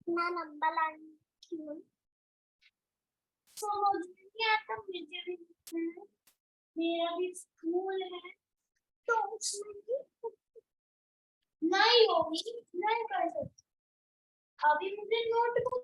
अपना नंबर लाने समझ नहीं आता मुझे भी। मेरा भी स्कूल है तो उसमें भी नहीं होगी, नहीं कर सकती। अभी मुझे नोटबुक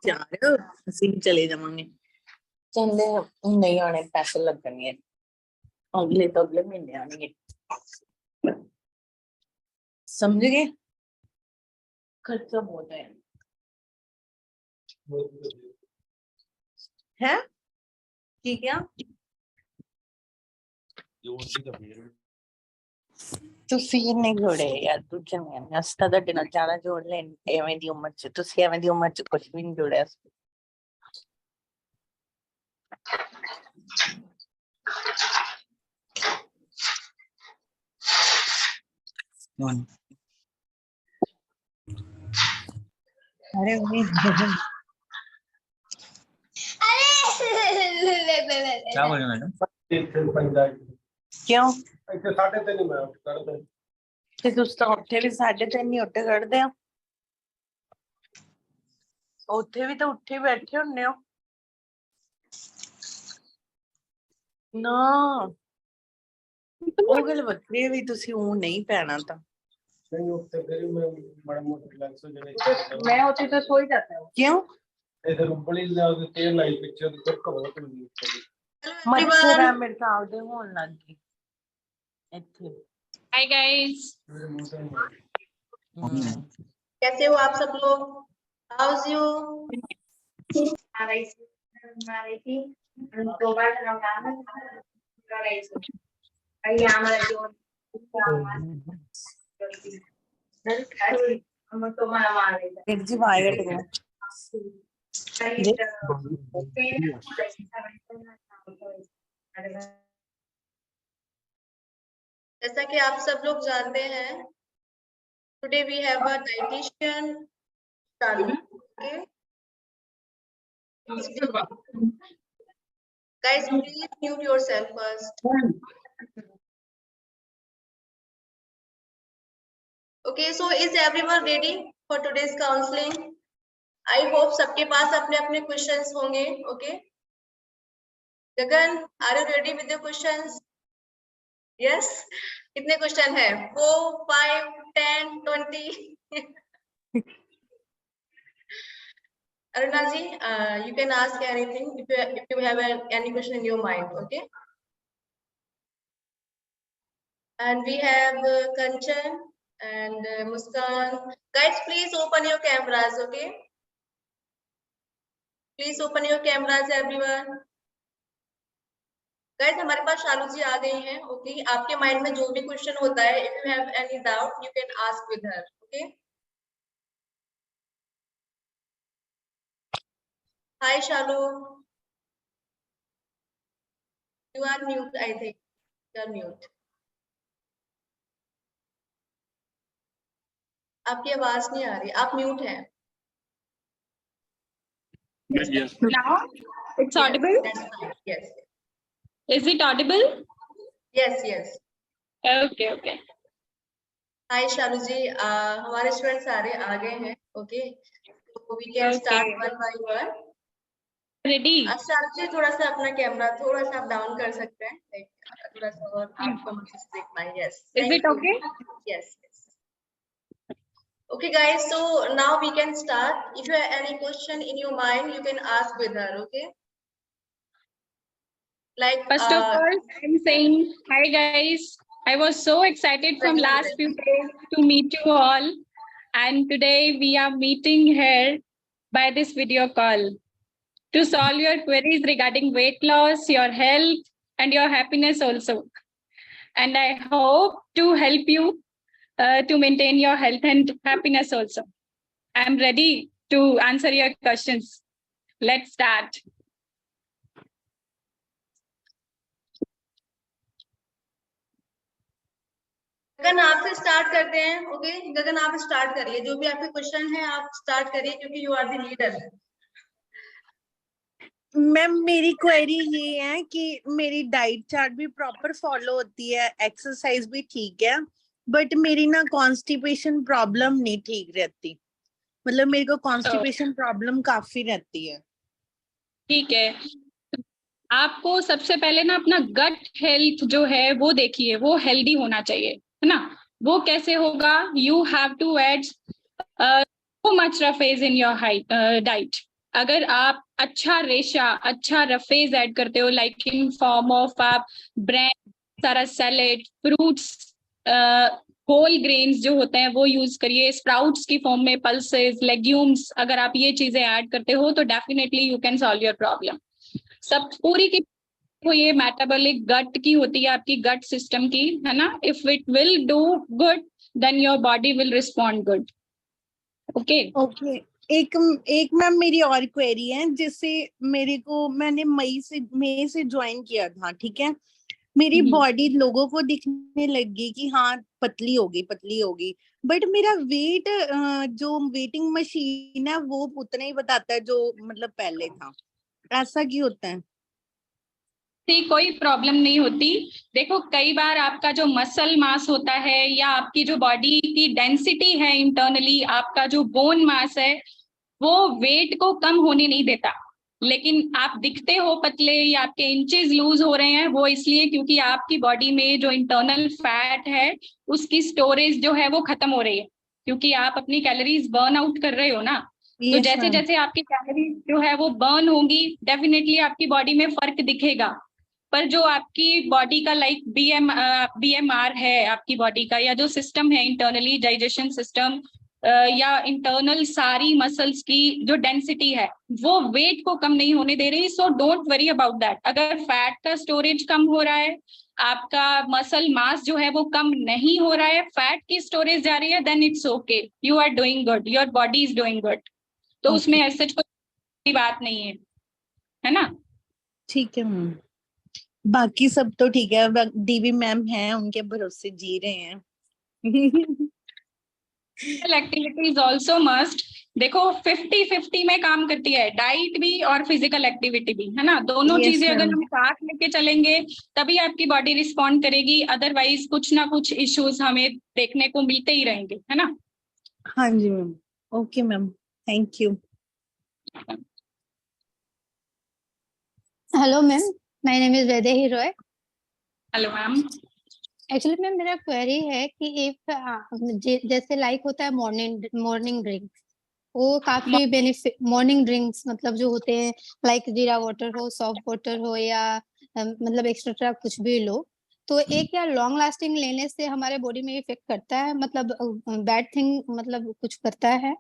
जा रहे हो, ਅਸੀਂ ਚਲੇ ਜਾਵਾਂਗੇ। ਕਹਿੰਦੇ ਨਹੀਂ ਆਣੇ, ਪੈਸੇ ਲੱਗਣਗੇ ਅਗਲੇ ਤੋਂ ਅਗਲੇ ਮਹੀਨੇ ਆਣਗੇ। समझ गए? खर्चा बहुत है ठीक है। ਤੁਸੀਂ ਨਹੀਂ ਜੋੜੇ ਯਾਰ, ਦੂਜੇ ਨੇ ਅਸਤਾ ਤੁਹਾਡੇ ਨਾਲ ਜਾਣਾ ਜੋੜ ਲੈਣ ਐਵੇਂ ਦੀ ਉਮਰ ਚ। ਤੁਸੀਂ ਐਵੇਂ ਦੀ ਉਮਰ ਚ ਕੁਝ ਵੀ ਨਹੀਂ ਜੋੜਿਆ। अरे क्या बोले मैडम? क्यों ਇੱਥੇ 3:30 ਮੈਂ ਉੱਠ ਕਰਦਾ। ਤੇ ਤੁਸੀਂ ਤਾਂ ਉੱਥੇ ਵੀ 3:30 ਹੀ ਉੱਠ ਖੜਦੇ ਹੋ। ਉੱਥੇ ਵੀ ਤਾਂ ਉੱਠੇ ਬੈਠੇ ਹੁੰਦੇ ਹੋ ਨਾ। ਉਹ ਗੱਲ ਵੱਖਰੀ ਵੀ ਤੁਸੀਂ ਉਹ ਨਹੀਂ ਪੈਣਾ ਤਾਂ। नहीं उठते फिर मैं बड़ा मोटा रिलैक्स हो जाने। मैं होती तो सो ही जाता हूँ। क्यों? इधर बड़ी ज्यादा तेल लाई पिक्चर तो बहुत होगी। मच्छर है मेरे को आवदे होने लग गई इत्थे। हाय गाइस, कैसे हो आप सब लोग? House you? आ रही थी दो बार रमजान कर रही थी। अरे हमारा जो हम तो मारा मार रहे थे। एक जी वायर कट गया। जैसा कि आप सब लोग जानते हैं, today we have a dietitian चालू। Okay guys, please mute yourself first. Okay, so is everyone ready for today's counseling? I hope सबके पास अपने अपने questions होंगे. Okay, Gagan, are you ready with the questions? Yes, कितने क्वेश्चन है? 4, 5, 10, 20? Aruna ji, you can ask anything if you have any question in your mind, okay? And we have Kanchan and Muskan. Guys, please open your cameras, okay? Please open your cameras, everyone. Guys, हमारे पास शालू जी आ गई हैं, okay? आपके mind में जो भी question होता है, if you have any doubt, you can ask with her, okay? Hi, Shalu. You are mute, I think. You are mute. आपकी आवाज नहीं आ रही, आप म्यूट हैं. Now it's audible. That's fine. Yes. Is it audible? Yes, yes. Okay. Hi, Shalu ji. हमारे student सारे आ गए हैं, okay? So we can start Okay. one by one. Ready? शालू जी, थोड़ा सा अपना कैमरा थोड़ा सा डाउन कर सकते हैं, थोड़ा सा और आपको मुझे देखना है. Yes. Is Thank it you. okay? Yes. Okay, guys. So now we can start. If you have any question in your mind, you can ask with her. Okay. Like. First of all, I'm saying hi guys. I was so excited from last few days to meet you all, and today we are meeting here by this video call to solve your queries regarding weight loss, your health, and your happiness also. And I hope to help you to maintain your health and happiness also. I'm ready to answer your questions. Let's start. गगन, आपसे start करते हैं. Okay, गगन आप start करिए. जो भी आपके question है आप स्टार्ट करिए, क्योंकि you are the leader. Ma'am मेरी क्वेरी ये है कि मेरी डाइट चार्ट भी प्रॉपर फॉलो होती है, एक्सरसाइज भी ठीक है, बट मेरी ना कॉन्स्टिपेशन प्रॉब्लम नहीं ठीक रहती. मतलब मेरे को कॉन्स्टिपेशन प्रॉब्लम काफी रहती है. ठीक है, आपको सबसे पहले ना अपना गट हेल्थ जो है वो देखिए, वो हेल्दी होना चाहिए, है ना. वो कैसे होगा? You have to add so much roughage in your diet. अगर आप अच्छा रेशा, अच्छा रफेज ऐड करते हो, लाइक इन फॉर्म ऑफ आप ब्रेड, सारा सैलेड, फ्रूट्स, होल ग्रेन्स जो होते हैं वो यूज करिए. स्प्राउट्स की फॉर्म में पल्सेस, लेग्यूम्स, अगर आप ये चीजें ऐड करते हो तो definitely you can solve your problem. सब पूरी की वो ये मेटाबॉलिक गट की होती है, आपकी गट सिस्टम की, है ना. If it will do good then your body will respond good. Okay. एक मैम मेरी और क्वेरी है, जिससे मेरे को मैंने मई से ज्वाइन किया था, ठीक है. मेरी बॉडी लोगों को दिखने लगी कि हाँ पतली होगी, बट मेरा वेट जो वेटिंग मशीन है वो उतना ही बताता है जो मतलब पहले था. ऐसा क्यों होता है? कोई प्रॉब्लम नहीं होती. देखो, कई बार आपका जो मसल मास होता है या आपकी जो बॉडी की डेंसिटी है इंटरनली, आपका जो बोन मास है वो वेट को कम होने नहीं देता. लेकिन आप दिखते हो पतले या आपके इंचेस लूज हो रहे हैं, वो इसलिए क्योंकि आपकी बॉडी में जो इंटरनल फैट है उसकी स्टोरेज जो है वो खत्म हो रही है, क्योंकि आप अपनी कैलोरीज बर्न आउट कर रहे हो ना. तो जैसे जैसे आपकी कैलोरीज जो है वो बर्न होंगी, डेफिनेटली आपकी बॉडी में फर्क दिखेगा. पर जो आपकी बॉडी का लाइक BMR है आपकी बॉडी का, या जो सिस्टम है इंटरनली, डाइजेशन सिस्टम या इंटरनल सारी मसल्स की जो डेंसिटी है वो वेट को कम नहीं होने दे रही. So don't worry about that. अगर फैट का स्टोरेज कम हो रहा है, आपका मसल मास जो है वो कम नहीं हो रहा है, फैट की स्टोरेज जा रही है, then it's okay, you are doing good, your body is doing good. तो उसमें ऐसे कोई बात नहीं है ना. ठीक है मैम, बाकी सब तो ठीक है. डीबी मैम हैं, उनके भरोसे जी रहे हैं. Activity is also must. देखो 50-50 में काम करती है, डाइट भी और फिजिकल एक्टिविटी भी, है ना. दोनों चीजें अगर हम साथ लेके चलेंगे तभी आपकी बॉडी रिस्पॉन्ड करेगी, अदरवाइज कुछ ना कुछ इश्यूज हमें देखने को मिलते ही रहेंगे, है ना. हाँ जी ma'am. Okay ma'am, thank you. Hello ma'am. My name is Vaidehi Roy. Hello ma'am. Actually ma'am मेरा क्वेरी है कि इफ जैसे लाइक होता है मॉर्निंग ड्रिंक, वो काफी बेनिफिट, मॉर्निंग ड्रिंक्स मतलब जो होते हैं लाइक जीरा वाटर हो, सॉफ्ट वाटर हो, या मतलब एक्स्ट्रा कुछ भी लो, तो एक या लॉन्ग लास्टिंग लेने से हमारे बॉडी में इफेक्ट करता है, मतलब बैड थिंग मतलब कुछ करता है?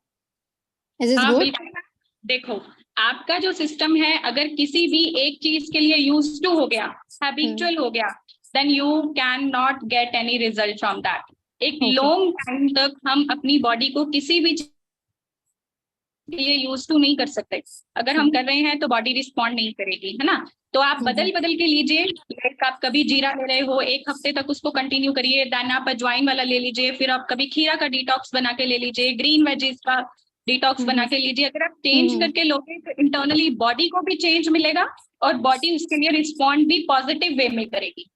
इज इट हाँ गुड? बिल्कुल। देखो, आपका जो सिस्टम है अगर किसी भी एक चीज के लिए यूज टू हो गया, हैबिचुअल हो गया, then you can not get any result from that. एक Okay. लॉन्ग टाइम तक हम अपनी बॉडी को किसी भी चीज के लिए यूज टू नहीं कर सकते। अगर हम कर रहे हैं तो बॉडी रिस्पॉन्ड नहीं करेगी, है ना। तो आप बदल बदल के लीजिए। लाइक आप कभी जीरा ले रहे हो, 1 हफ्ते तक उसको कंटिन्यू करिए, देन आप अजवाइन वाला ले लीजिए, फिर आप कभी खीरा का डिटॉक्स बना के ले लीजिए, ग्रीन वेजीज का डिटॉक्स बना के लीजिए। अगर आप चेंज करके लोगे तो इंटरनली बॉडी को भी चेंज मिलेगा और बॉडी उसके लिए रिस्पॉन्ड भी पॉजिटिव वे में करेगी।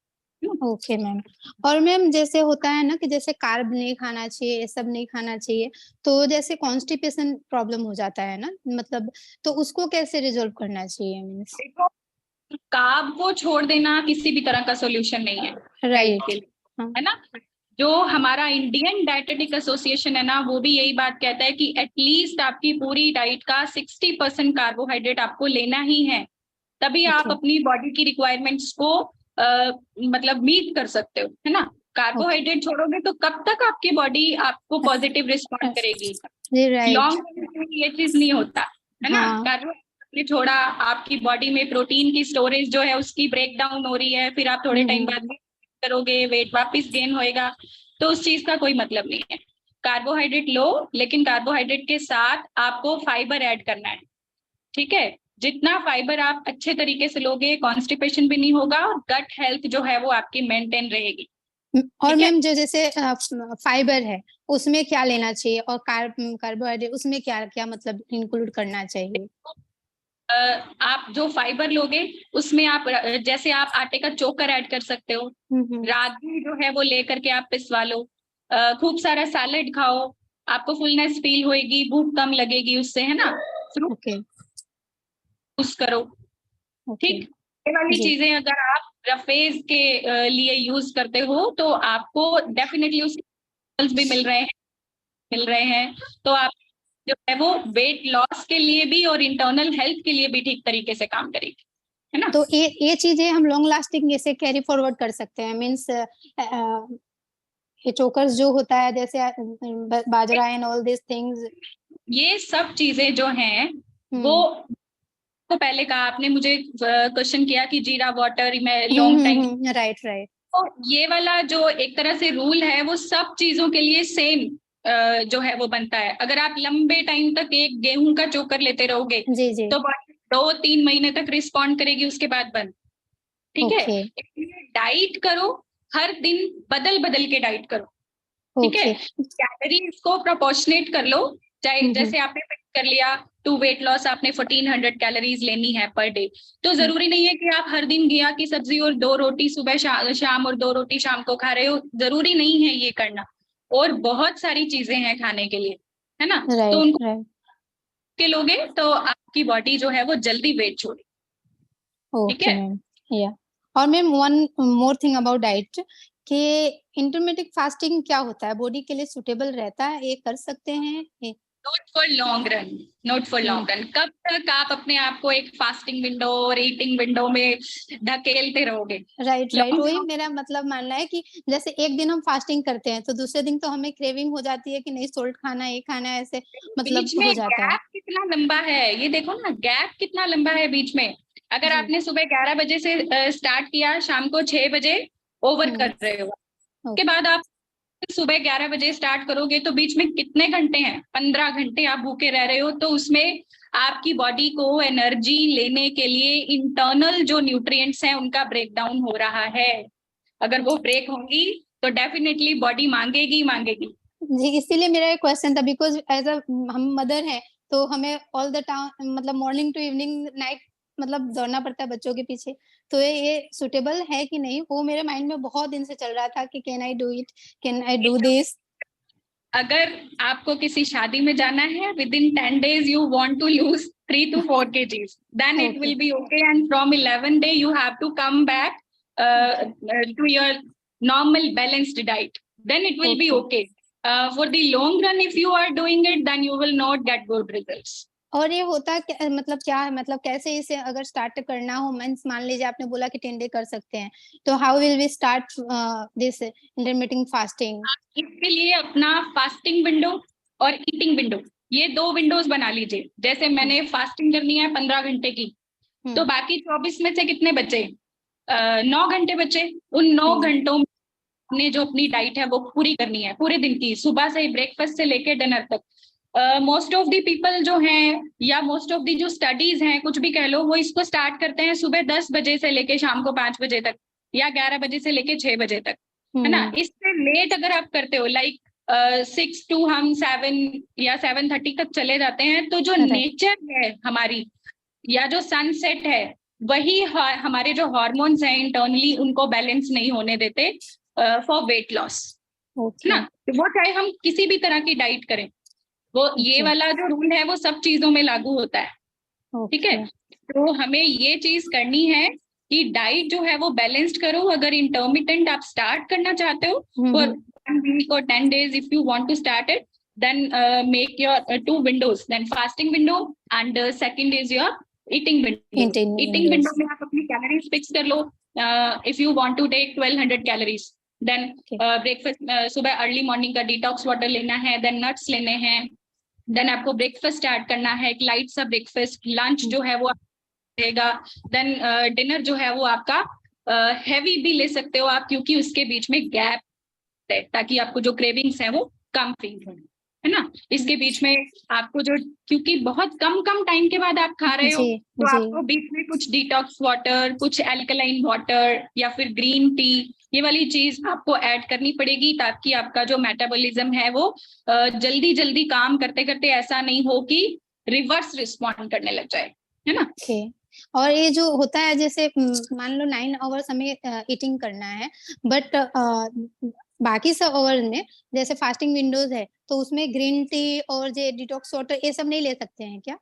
Okay ma'am. और मैम जैसे होता है ना कि जैसे कार्ब नहीं खाना चाहिए, ये सब नहीं खाना चाहिए, तो जैसे कॉन्स्टिपेशन प्रॉब्लम हो जाता है ना, मतलब तो उसको कैसे रिजॉल्व करना चाहिए? मीन्स देखो, कार्ब को छोड़ देना किसी भी तरह का सॉल्यूशन नहीं है राइट, के लिए, है ना। जो हमारा इंडियन डायटेटिक एसोसिएशन है ना, वो भी यही बात कहता है कि एटलीस्ट आपकी पूरी डाइट का 60% कार्बोहाइड्रेट आपको लेना ही है, तभी आप Okay. अपनी बॉडी की रिक्वायरमेंट्स को मतलब मीट कर सकते हो, है ना। कार्बोहाइड्रेट छोड़ोगे तो कब तक आपकी बॉडी आपको पॉजिटिव रिस्पॉन्ड करेगी? जी राइट। लॉन्ग ये चीज नहीं होता, है ना। हाँ। कार्बोहाइड्रेट छोड़ा, आपकी बॉडी में प्रोटीन की स्टोरेज जो है उसकी ब्रेक डाउन हो रही है, फिर आप थोड़े टाइम बाद करोगे, वेट वापस गेन होएगा, तो उस चीज का कोई मतलब नहीं है। कार्बोहाइड्रेट लो, लेकिन कार्बोहाइड्रेट के साथ आपको फाइबर ऐड करना है, ठीक है। जितना फाइबर आप अच्छे तरीके से लोगे, कॉन्स्टिपेशन भी नहीं होगा और गट हेल्थ जो है वो आपकी मेंटेन रहेगी। और मैम जो जैसे फाइबर है उसमें क्या लेना चाहिए, और कार्बोहाइड्रेट उसमें क्या क्या मतलब इंक्लूड करना चाहिए? आप जो फाइबर लोगे उसमें आप जैसे आप आटे का चोकर ऐड कर सकते हो, रागी जो है वो लेकर के आप पिसवा लो, खूब सारा सैलेड खाओ, आपको फुलनेस फील होएगी, भूख कम लगेगी उससे, है ना। ओके यूज करो, ठीक। ये वाली चीजें अगर आप रफेज के लिए यूज करते हो तो आपको डेफिनेटली उसके भी मिल रहे हैं, तो आप जो है वो वेट लॉस के लिए भी और इंटरनल हेल्थ के लिए भी ठीक तरीके से काम करेगी, है ना। तो ये चीजें हम लॉन्ग लास्टिंग जैसे कैरी फॉरवर्ड कर सकते हैं? मीन्स ये चोकर्स जो होता है जैसे बाजरा एंड ऑल दिस थिंग्स, ये सब चीजें जो हैं वो तो पहले कहा आपने, मुझे क्वेश्चन किया कि जीरा वाटर में लॉन्ग टाइम, राइट राइट। तो ये वाला जो एक तरह से रूल है वो सब चीजों के लिए सेम जो है वो बनता है। अगर आप लंबे टाइम तक एक गेहूं का चोकर लेते रहोगे जी। तो 2-3 महीने तक रिस्पॉन्ड करेगी, उसके बाद बंद, ठीक है। डाइट करो, हर दिन बदल बदल के डाइट करो, ठीक है। कैलोरीज को प्रोपोर्शनेट कर लो, चाहे जैसे आपने फिक्स कर लिया टू वेट लॉस आपने 1400 कैलोरीज लेनी है पर डे, तो जरूरी नहीं है कि आप हर दिन घिया की सब्जी और 2 रोटी सुबह शाम और 2 रोटी शाम को खा रहे हो, जरूरी नहीं है ये करना। और बहुत सारी चीजें हैं खाने के लिए, है ना। तो उनको के लोगे तो आपकी बॉडी जो है वो जल्दी वेट छोड़े, ठीक है। या और ma'am one more thing about diet, कि इंटरमिटेंट फास्टिंग क्या होता है, बॉडी के लिए सुटेबल रहता है, ये कर सकते हैं? Not for long run, not for long run. कब तक आप अपने आप को एक फास्टिंग विंडो और ईटिंग विंडो में धकेलते रहोगे? राइट वही मेरा मतलब मानना है कि जैसे एक दिन हम फास्टिंग करते हैं तो दूसरे दिन तो हमें क्रेविंग हो जाती है कि नहीं सोल्ट खाना, ये खाना है, ऐसे मतलब बीच में हो जाता है। गैप कितना लंबा है ये देखो ना, गैप कितना लंबा है बीच में। अगर आपने सुबह 11 बजे से स्टार्ट किया, शाम को 6 बजे ओवर कर रहे हो, उसके बाद आप सुबह 11 बजे स्टार्ट करोगे तो बीच में कितने घंटे हैं? 15 घंटे आप भूखे रह रहे हो, तो उसमें आपकी बॉडी को एनर्जी लेने के लिए इंटरनल जो न्यूट्रिएंट्स हैं उनका ब्रेकडाउन हो रहा है। अगर वो ब्रेक होंगी तो डेफिनेटली बॉडी मांगेगी जी। इसीलिए मेरा एक क्वेश्चन था, बिकॉज एज अ हम मदर हैं तो हमें ऑल द टाइम मतलब मॉर्निंग टू इवनिंग नाइट मतलब दौड़ना पड़ता है बच्चों के पीछे, तो ये सुटेबल है कि नहीं, वो मेरे माइंड में बहुत दिन से चल रहा था कि can I do it, can I do this. अगर आपको किसी शादी में जाना है, within 10 days you want to lose 3 to 4 kgs. Then it Okay. will be okay. And from 11th day, you have to come back to your normal balanced diet. Then it will be okay. For the long run, if you are doing it, then you will not get good results. और ये होता मतलब क्या है, मतलब कैसे इसे अगर स्टार्ट करना हो, मींस मान लीजिए आपने बोला कि 10 डे कर सकते हैं, तो how will we start this intermittent fasting? इसके लिए अपना फास्टिंग विंडो और ईटिंग विंडो, ये 2 विंडोज बना लीजिए। जैसे मैंने फास्टिंग करनी है 15 घंटे की, तो बाकी 24 में से कितने बचे? 9 घंटे बचे। उन 9 घंटों में जो अपनी डाइट है वो पूरी करनी है, पूरे दिन की, सुबह से ब्रेकफास्ट से लेके डिनर तक। मोस्ट ऑफ द पीपल जो हैं, या मोस्ट ऑफ द जो स्टडीज हैं, कुछ भी कह लो, वो इसको स्टार्ट करते हैं सुबह 10 बजे से लेके शाम को 5 बजे तक, या 11 बजे से लेके 6 बजे तक, है ना। इससे लेट अगर आप करते हो, लाइक 6 to हम 7 या 7:30 तक चले जाते हैं, तो जो नेचर है हमारी, या जो सनसेट है, वही हमारे जो हार्मोन्स हैं इंटरनली, उनको बैलेंस नहीं होने देते फॉर वेट लॉस, ना। वो चाहे हम किसी भी तरह की डाइट करें, वो ये वाला जो रूल है वो सब चीजों में लागू होता है, ठीक है। तो हमें ये चीज करनी है कि डाइट जो है वो बैलेंस्ड करो। अगर इंटरमिटेंट आप स्टार्ट करना चाहते हो for 1 week or 10 days, if you want to start it, then make your 2 windows, then fasting window and second is your eating window. Eating window में आप अपनी कैलोरीज फिक्स कर लो। if you want to take 1200 calories, then breakfast सुबह early morning का detox water लेना है, then nuts लेने हैं, देन आपको ब्रेकफास्ट स्टार्ट करना है, एक लाइट सा ब्रेकफास्ट। लंच जो है वो रहेगा, देन डिनर जो है वो आपका हैवी भी ले सकते हो आप, क्योंकि उसके बीच में गैप है, ताकि आपको जो क्रेविंग्स है वो कम फील हो, है ना। इसके बीच में आपको जो, क्योंकि बहुत कम टाइम के बाद आप खा रहे हो, तो आपको बीच में कुछ डिटॉक्स वाटर, कुछ एल्कलाइन वाटर या फिर ग्रीन टी, ये वाली चीज आपको ऐड करनी पड़ेगी, ताकि आपका जो मेटाबॉलिज्म है वो जल्दी काम करते करते ऐसा नहीं हो कि रिवर्स रिस्पॉन्ड करने लग जाए, है ना। और ये जो होता है, जैसे मान लो 9 आवर्स हमें ईटिंग करना है, बट बाकी सब आवर में जैसे फास्टिंग विंडोज है, तो उसमें ग्रीन टी और जो डिटॉक्स वाटर ये सब नहीं ले सकते हैं क्या?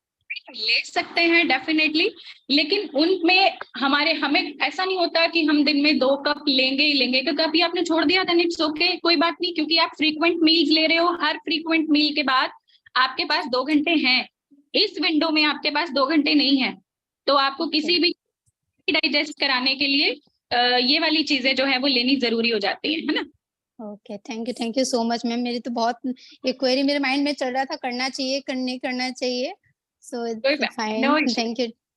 ले सकते हैं डेफिनेटली, लेकिन उनमें हमें ऐसा नहीं होता कि हम दिन में 2 कप लेंगे ही लेंगे। तो कभी आपने छोड़ दिया था, इट्स ओके, कोई बात नहीं, क्योंकि आप फ्रीक्वेंट मील्स ले रहे हो। हर फ्रीक्वेंट मील के बाद आपके पास 2 घंटे हैं। इस विंडो में आपके पास 2 घंटे नहीं है, तो आपको किसी भी डाइजेस्ट कराने के लिए ये वाली चीजें जो है वो लेनी जरूरी हो जाती है ना। Okay, thank you so much ma'am. मेरी तो बहुत एक क्वेरी मेरे माइंड में चल रहा था, करना चाहिए करना चाहिए, so it's fine.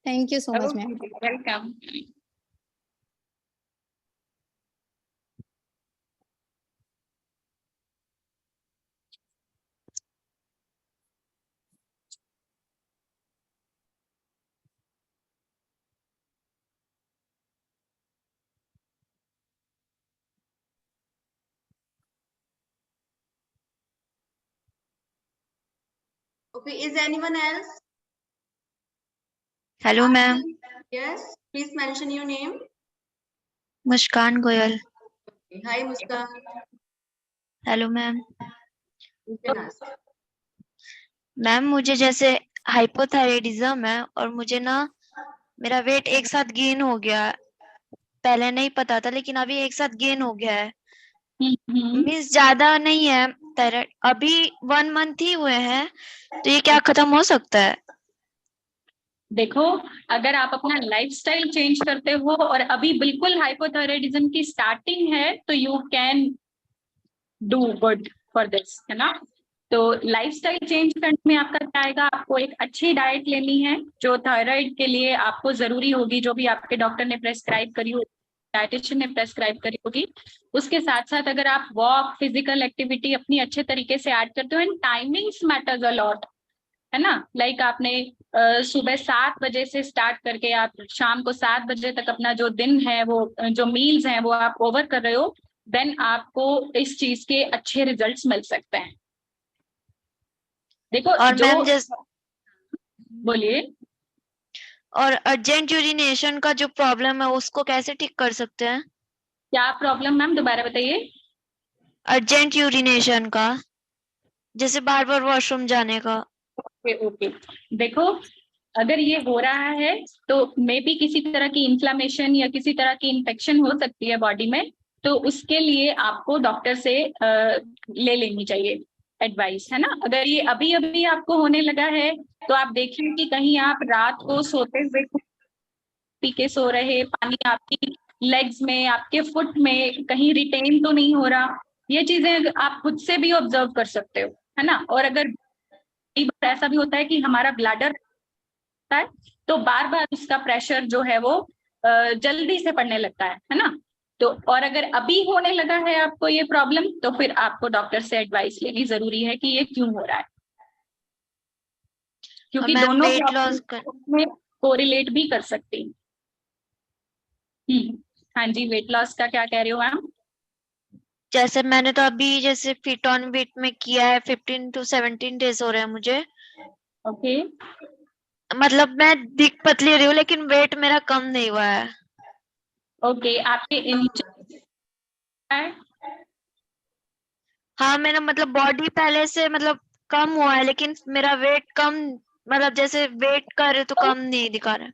Thank you so much ma'am. Welcome. Okay, is anyone else? Hello, ma'am. Yes, please mention your name. Muskan Goyal. Hi, Muskan. Hello, ma'am. You can ask. Ma'am मुझे जैसे हाइपोथायराइडिज्म है, और मुझे ना मेरा wait एक साथ gain हो गया। पहले नहीं पता था, लेकिन अभी एक साथ गेन हो गया है। मीन्स ज्यादा नहीं है थायराइड, अभी 1 month ही हुए हैं, तो ये क्या खत्म हो सकता है? देखो, अगर आप अपना लाइफस्टाइल चेंज करते हो और अभी बिल्कुल हाइपोथायराइडिज्म की स्टार्टिंग है, तो you can do good for this, है ना। तो लाइफस्टाइल चेंज करने में आपका क्या आएगा? आपको एक अच्छी डाइट लेनी है जो थायराइड के लिए आपको जरूरी होगी, जो भी आपके डॉक्टर ने प्रेस्क्राइब करी होगी, डाइटिशियन ने प्रेस्क्राइब करी होगी। उसके साथ साथ अगर आप वॉक, फिजिकल एक्टिविटी अपनी अच्छे तरीके से ऐड करते हो, and timings matters a lot, है ना। लाइक आपने सुबह 7 बजे से स्टार्ट करके आप शाम को 7 बजे तक अपना जो दिन है, वो जो मील्स हैं वो आप ओवर कर रहे हो, देन आपको इस चीज के अच्छे रिजल्ट्स मिल सकते हैं। देखो, और जो बोलिए। और अर्जेंट यूरिनेशन का जो प्रॉब्लम है उसको कैसे ठीक कर सकते हैं? क्या प्रॉब्लम मैम, दोबारा बताइए। अर्जेंट यूरिनेशन का, जैसे बार बार वॉशरूम जाने का। ओके, देखो, अगर ये हो रहा है तो मे बी किसी तरह की इन्फ्लामेशन या किसी तरह की इन्फेक्शन हो सकती है बॉडी में, तो उसके लिए आपको डॉक्टर से ले लेनी चाहिए एडवाइस, है ना। अगर ये अभी अभी आपको होने लगा है तो आप देखिए कि कहीं आप रात को सोते हुए पी के सो रहे, पानी आपकी लेग्स में, आपके फुट में कहीं रिटेन तो नहीं हो रहा। ये चीजें आप खुद से भी ऑब्जर्व कर सकते हो, है ना। और अगर कई बार ऐसा भी होता है कि हमारा ब्लैडर है तो बार बार उसका प्रेशर जो है वो जल्दी से पड़ने लगता है ना। तो और अगर अभी होने लगा है आपको ये प्रॉब्लम, तो फिर आपको डॉक्टर से एडवाइस लेनी जरूरी है कि ये क्यों हो रहा है, क्योंकि मैम दोनों वेट लॉस कर में कोरिलेट भी कर सकती हैं। हाँ जी, वेट लॉस का क्या कह रहे हो मैम? जैसे मैंने तो अभी जैसे फिट ऑन वेट में किया है, 15 to 17 डेज हो रहे हैं मुझे। ओके, मतलब मैं दिख पतली रही हूँ लेकिन वेट मेरा कम नहीं हुआ है। ओके, आपके इंच है? हाँ मेरा मतलब बॉडी पहले से मतलब कम हुआ है लेकिन मेरा वेट कम, मतलब जैसे वेट करे तो कम नहीं दिखा रहा है।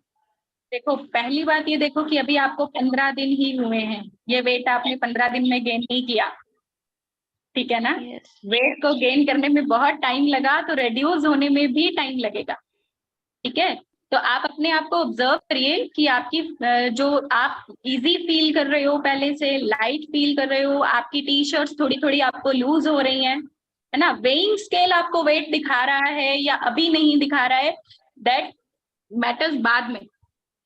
देखो, पहली बात ये देखो कि अभी आपको 15 दिन ही हुए हैं, ये वेट आपने 15 दिन में गेन नहीं किया, ठीक है ना। Yes. वेट को गेन करने में बहुत टाइम लगा तो रिड्यूस होने में भी टाइम लगेगा, ठीक है। तो आप अपने आप को ऑब्जर्व करिए कि आपकी जो आप इजी फील कर रहे हो, पहले से लाइट फील कर रहे हो, आपकी टी शर्ट्स थोड़ी थोड़ी आपको लूज हो रही हैं, है ना। वेइंग स्केल आपको वेट दिखा रहा है या अभी नहीं दिखा रहा है, दैट मैटर्स बाद में,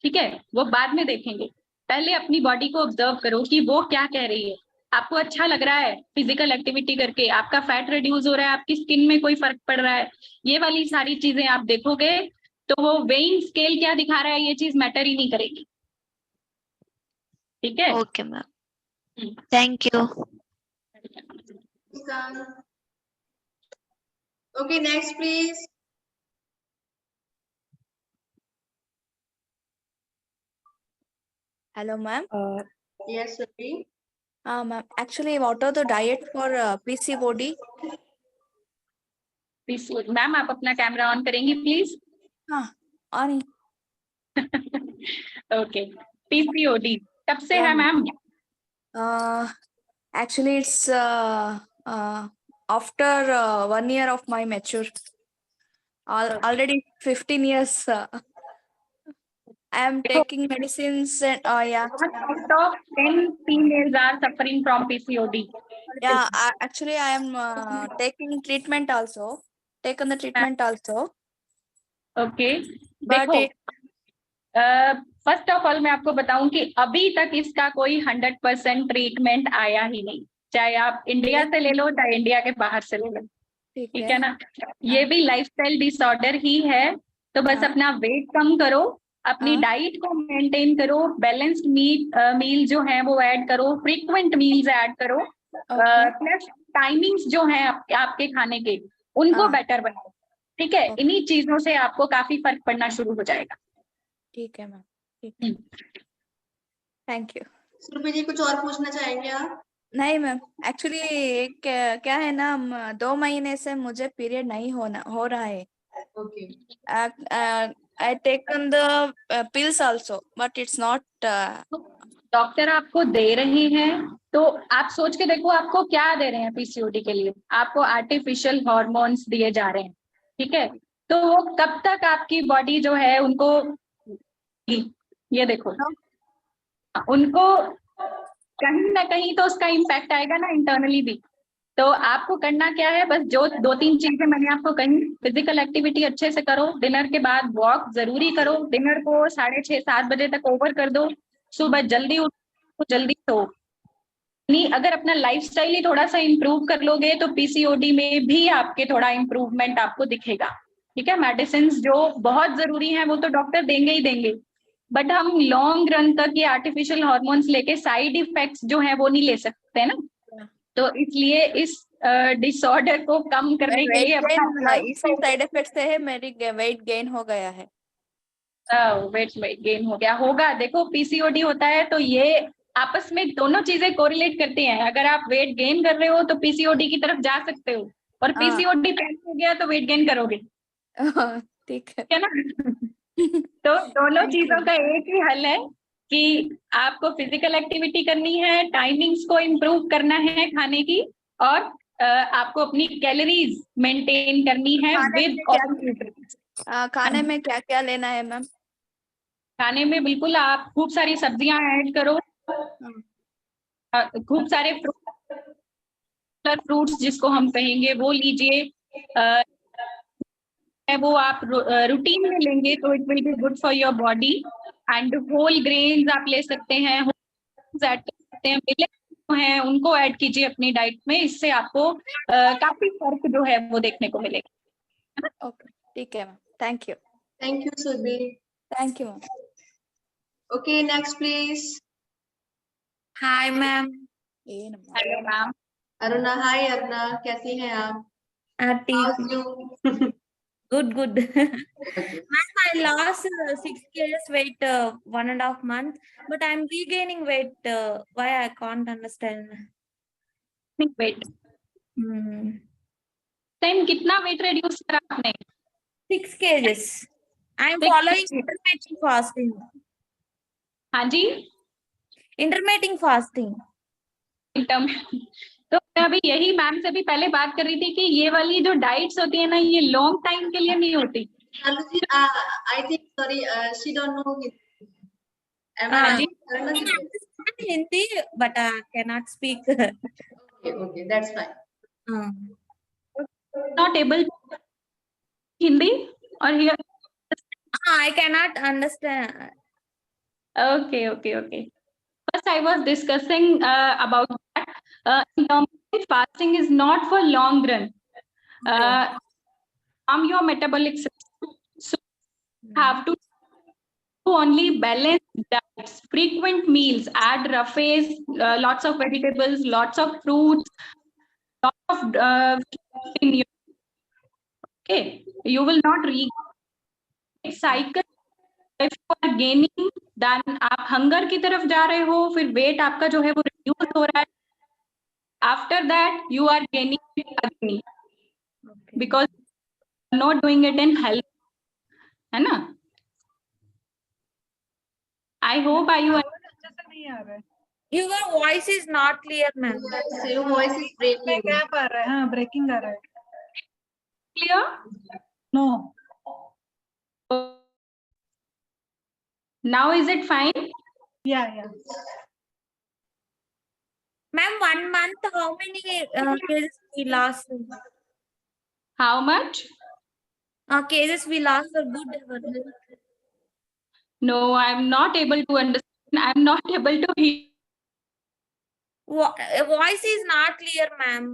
ठीक है, वो बाद में देखेंगे। पहले अपनी बॉडी को ऑब्जर्व करो कि वो क्या कह रही है। आपको अच्छा लग रहा है फिजिकल एक्टिविटी करके, आपका फैट रिड्यूस हो रहा है, आपकी स्किन में कोई फर्क पड़ रहा है, ये वाली सारी चीजें आप देखोगे तो वो वेइंग स्केल क्या दिखा रहा है ये चीज मैटर ही नहीं करेगी, ठीक है। Okay ma'am, thank you. Okay, next please. Hello, ma'am. Yes, Surbhi. Ma'am, actually, what are the diet for PCOD? Ma'am आप अपना कैमरा ऑन करेंगी प्लीज? हाँ, on. ओके, पीसीओडी कब से Yeah, है ma'am? Actually, it's after 1 year of my mature. Already 15 years. I am taking medicines and yeah. Out of 10 females are suffering from PCOD. Yeah, actually, I am taking treatment also. Taken the treatment also. Okay, But देखो first of all मैं आपको बताऊं कि अभी तक इसका कोई 100% treatment आया ही नहीं, चाहे आप इंडिया से ले लो चाहे इंडिया के बाहर से ले लो, ठीक है ना। ये भी लाइफस्टाइल डिसऑर्डर ही है, तो बस हाँ। अपना वेट कम करो, अपनी हाँ। डाइट को मेंटेन करो, बैलेंस्ड मील जो है वो ऐड करो, फ्रीक्वेंट मील्स ऐड करो, प्लस टाइमिंग्स जो है आपके खाने के उनको हाँ। बेटर बनाओ, ठीक है। इन्हीं चीजों से आपको काफी फर्क पड़ना शुरू हो जाएगा। ठीक है मैम, ठीक है, थैंक यू। सुरभि जी कुछ और पूछना चाहेंगे आप? नहीं मैम, एक्चुअली क्या है ना, 2 महीने से मुझे पीरियड नहीं हो रहा है। Okay. I taken the pills also but it's not. Doctor आपको दे रहे हैं तो आप सोच के देखो आपको क्या दे रहे हैं पीसीओडी के लिए, आपको आर्टिफिशियल हार्मोन्स दिए जा रहे हैं, ठीक है। तो वो कब तक आपकी बॉडी जो है उनको, ये देखो उनको कहीं ना कहीं तो उसका इम्पैक्ट आएगा ना इंटरनली भी। तो आपको करना क्या है, बस जो 2-3 चीजें मैंने आपको कही, फिजिकल एक्टिविटी अच्छे से करो, डिनर के बाद वॉक जरूरी करो, डिनर को 6:30-7 बजे तक ओवर कर दो, सुबह जल्दी उठो जल्दी सो। नहीं, अगर अपना लाइफस्टाइल ही थोड़ा सा इम्प्रूव कर लोगे तो पीसीओडी में भी आपके थोड़ा इम्प्रूवमेंट आपको दिखेगा, ठीक है। मेडिसिन जो बहुत जरूरी है वो तो डॉक्टर देंगे ही देंगे, बट हम लॉन्ग रन तक ये आर्टिफिशियल हार्मोन्स लेके साइड इफेक्ट्स जो है वो नहीं ले सकते ना। तो इसलिए इस डिसऑर्डर को कम करने के लिए इसी साइड इफेक्ट से है मेरी वेट गेन हो गया है। वेट गेन हो गया होगा। देखो पीसीओडी होता है तो ये आपस में दोनों चीजें कोरिलेट करती हैं। अगर आप वेट गेन कर रहे हो तो पीसीओडी की तरफ जा सकते हो, और पीसीओडी पैच हो गया तो वेट गेन करोगे, ठीक है ना। तो दोनों चीजों का एक ही हल है कि आपको फिजिकल एक्टिविटी करनी है, टाइमिंग्स को इम्प्रूव करना है खाने की, और आपको अपनी कैलोरीज मेंटेन करनी है खाने विद में क्या- ऑल न्यूट्रिएंट्स। खाने में क्या क्या लेना है मैम? खाने में बिल्कुल आप खूब सारी सब्जियां ऐड करो, खूब सारे फ्रूट्स जिसको हम कहेंगे वो लीजिए। वो आप रूटीन में लेंगे तो it will be good for your body. And whole grains आप ले सकते हैं, ऐड कर सकते हैं, मिलेट्स हैं उनको ऐड कीजिए अपनी डाइट में, इससे आपको काफी फर्क जो है वो देखने को मिलेगा। ओके, ठीक है ma'am, thank you. Thank you, Surbhi. Thank you ma'am. Okay, next please. Hi, ma'am. Hello ma'am. Aruna, hi Aruna, कैसी हैं आप? Auntie. How's you? Good, good. Okay. Ma'am, I lost 6 kgs weight 1.5 months, but I'm regaining weight. Why I can't understand. Wait Hmm. Time कितना weight reduce करा आपने? 6 kgs. I'm 6 following kgs. intermittent fasting. हाँ जी, Intermittent fasting. Term. तो मैं अभी यही ma'am से भी पहले बात कर रही थी कि ये वाली जो डाइट्स होती है ना, ये लॉन्ग टाइम के लिए नहीं होती। Shaluji, I think, sorry, she don't know Hindi. Am I Ah. right? I Aruna can ji? understand Hindi, but I cannot speak. Okay, that's fine. Not able to Hindi or here? I cannot understand. Okay. First, I was discussing about that. Intermittent fasting is not for long run. Your metabolic system, so you have to do only balanced diets, frequent meals, add roughage, lots of vegetables, lots of fruits, lots of in your, okay. You will not regain cycle. If you are gaining, then आप hunger की तरफ जा रहे हो, फिर wait आपका जो है वो रिड्यूस हो रहा है। After that, you are gaining it again because you are not doing it in health, है ना? I hope you Your voice is not clear, ma'am. So your voice is breaking. Breaking आ रहा है। clear. No Now is it fine? या Ma'am, 1 month, how many cases we lost? How much? Cases we lost for good. No, I'm not able to understand. I'm not able to hear. Voice is not clear, ma'am.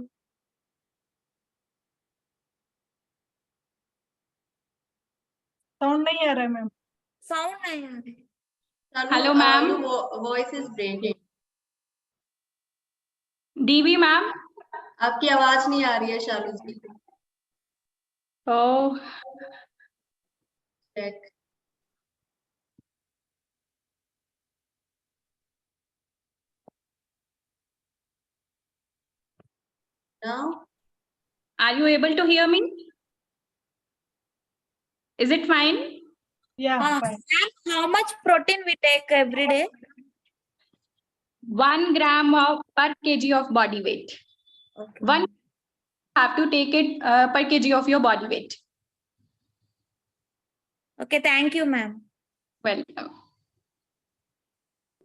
Sound नहीं आ रहा है ma'am. Sound nahi aa rahi. Shalu, Hello, ma'am. Your voice is breaking. DB ma'am. आपकी आवाज नहीं आ रही है शालू जी। Oh, Check. Now, are you able to hear me? Is it fine? या Ma'am, how much protein we take every day? 1 gram per kg of body weight. Okay. One have to take it per kg of your body weight. Okay, thank you, ma'am. Welcome.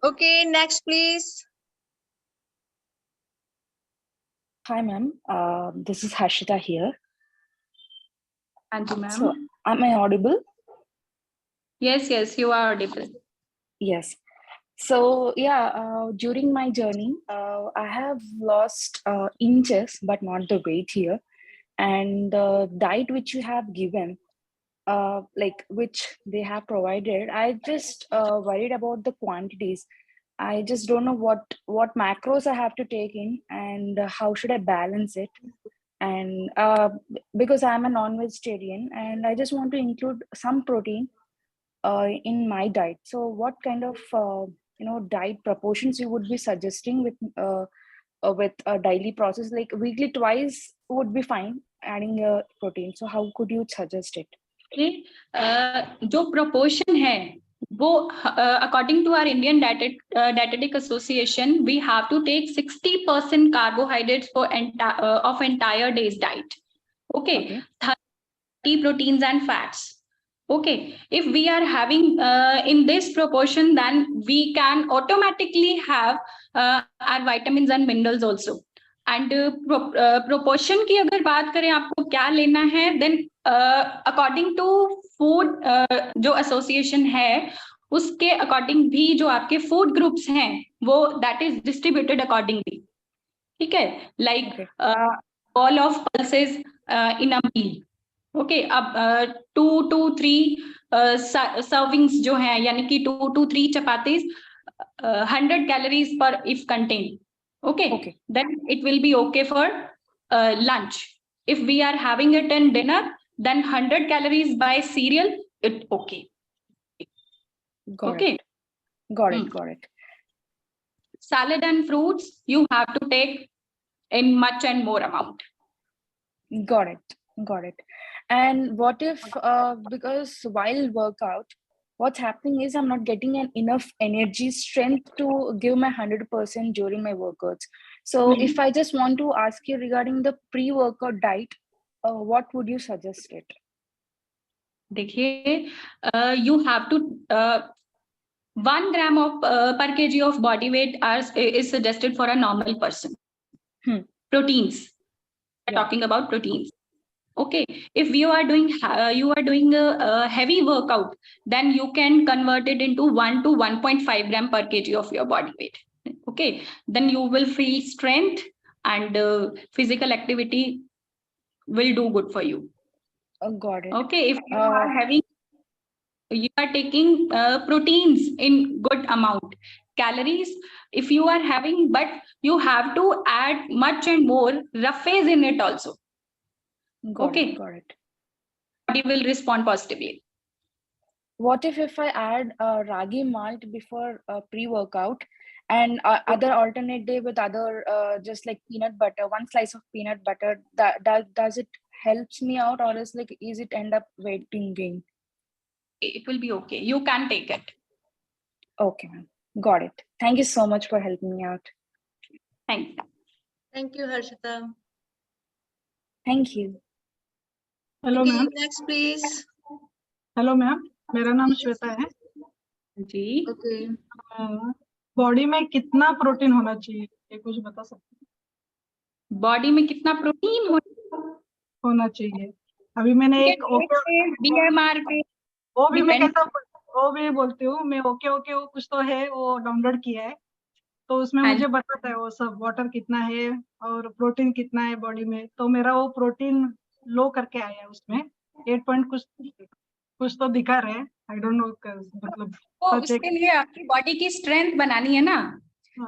okay, next please. Hi, ma'am. This is Harshita here. Thank you, ma'am. So, am I audible? Yes, you are audible. Yes. So, yeah, during my journey, I have lost inches, but not the weight here. And the diet which you have given, like which they have provided, I just worried about the quantities. I just don't know what macros I have to take in and how should I balance it. And because I'm a non-vegetarian and I just want to include some protein in my diet. So what kind of diet proportions you would be suggesting with a daily process? Like weekly twice would be fine adding protein. So how could you suggest it? जो proportion है वो according to our Indian dietetic association we have to take 60% carbohydrates for of entire day's diet. Okay, 30 proteins and fats. Okay, if we are having in this proportion, then we can automatically have our vitamins and minerals also. And proportion की अगर बात करें आपको क्या लेना है, then according to food जो association है उसके according भी जो आपके food groups हैं वो that is distributed accordingly. ठीक है, like ball of pulses in a meal. Okay, अब 2 to 3 servings जो हैं यानी कि 2 to 3 chapatis 100 calories per if contain. Okay, then it will be okay for lunch. If we are having it in dinner, then 100 calories by cereal, it okay. Got it. Salad and fruits you have to take in much and more amount. Got it. And what if because while workout what's happening is I'm not getting enough energy strength to give my 100% during my workouts. So if I just want to ask you regarding the pre-workout diet, what would you suggest it? देखिए, you have to 1 gram of per kg of body weight is suggested for a normal person. Proteins. We're talking about proteins. Okay, if you are doing a heavy workout, then you can convert it into 1 to 1.5 gram per kg of your body weight. Okay, then you will feel strength and physical activity will do good for you. Got it. Okay, if you are taking proteins in good amount, calories if you are having, but you have to add much and more roughage in it also. Got it. Body will respond positively. What if I add ragi malt before pre-workout and other alternate day with other just like peanut butter, 1 slice of peanut butter, does it helps me out, or is it end up weight gain? It will be okay. You can take it. Okay, ma'am. Got it. Thank you so much for helping me out. Thank you. Thank you, Harshita. Thank you. Hello Okay, ma'am. next please. Hello ma'am, मेरा नाम श्वेता है. जी. Okay. Body में कितना protein होना चाहिए, ये कुछ बता सकते हैं? बॉडी में कितना प्रोटीन होना चाहिए? अभी मैंने एक BMR पे वो भी मैं कैसा वो भी बोलती हूँ मैं, ओके वो कुछ तो है वो डाउनलोड किया है, तो उसमें मुझे बताता है वो सब वाटर कितना है और प्रोटीन कितना है बॉडी में. तो मेरा वो प्रोटीन लो करके आया, उसमें 8 पॉइंट कुछ तो दिखा रहे हैं. आई डोंट नो, मतलब उसके लिए आपकी बॉडी की स्ट्रेंथ बनानी है ना,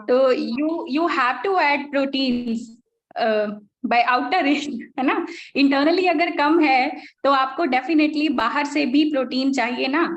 तो you have to add proteins by outer, है ना. इंटरनली अगर कम है तो आपको डेफिनेटली बाहर से भी प्रोटीन चाहिए ना,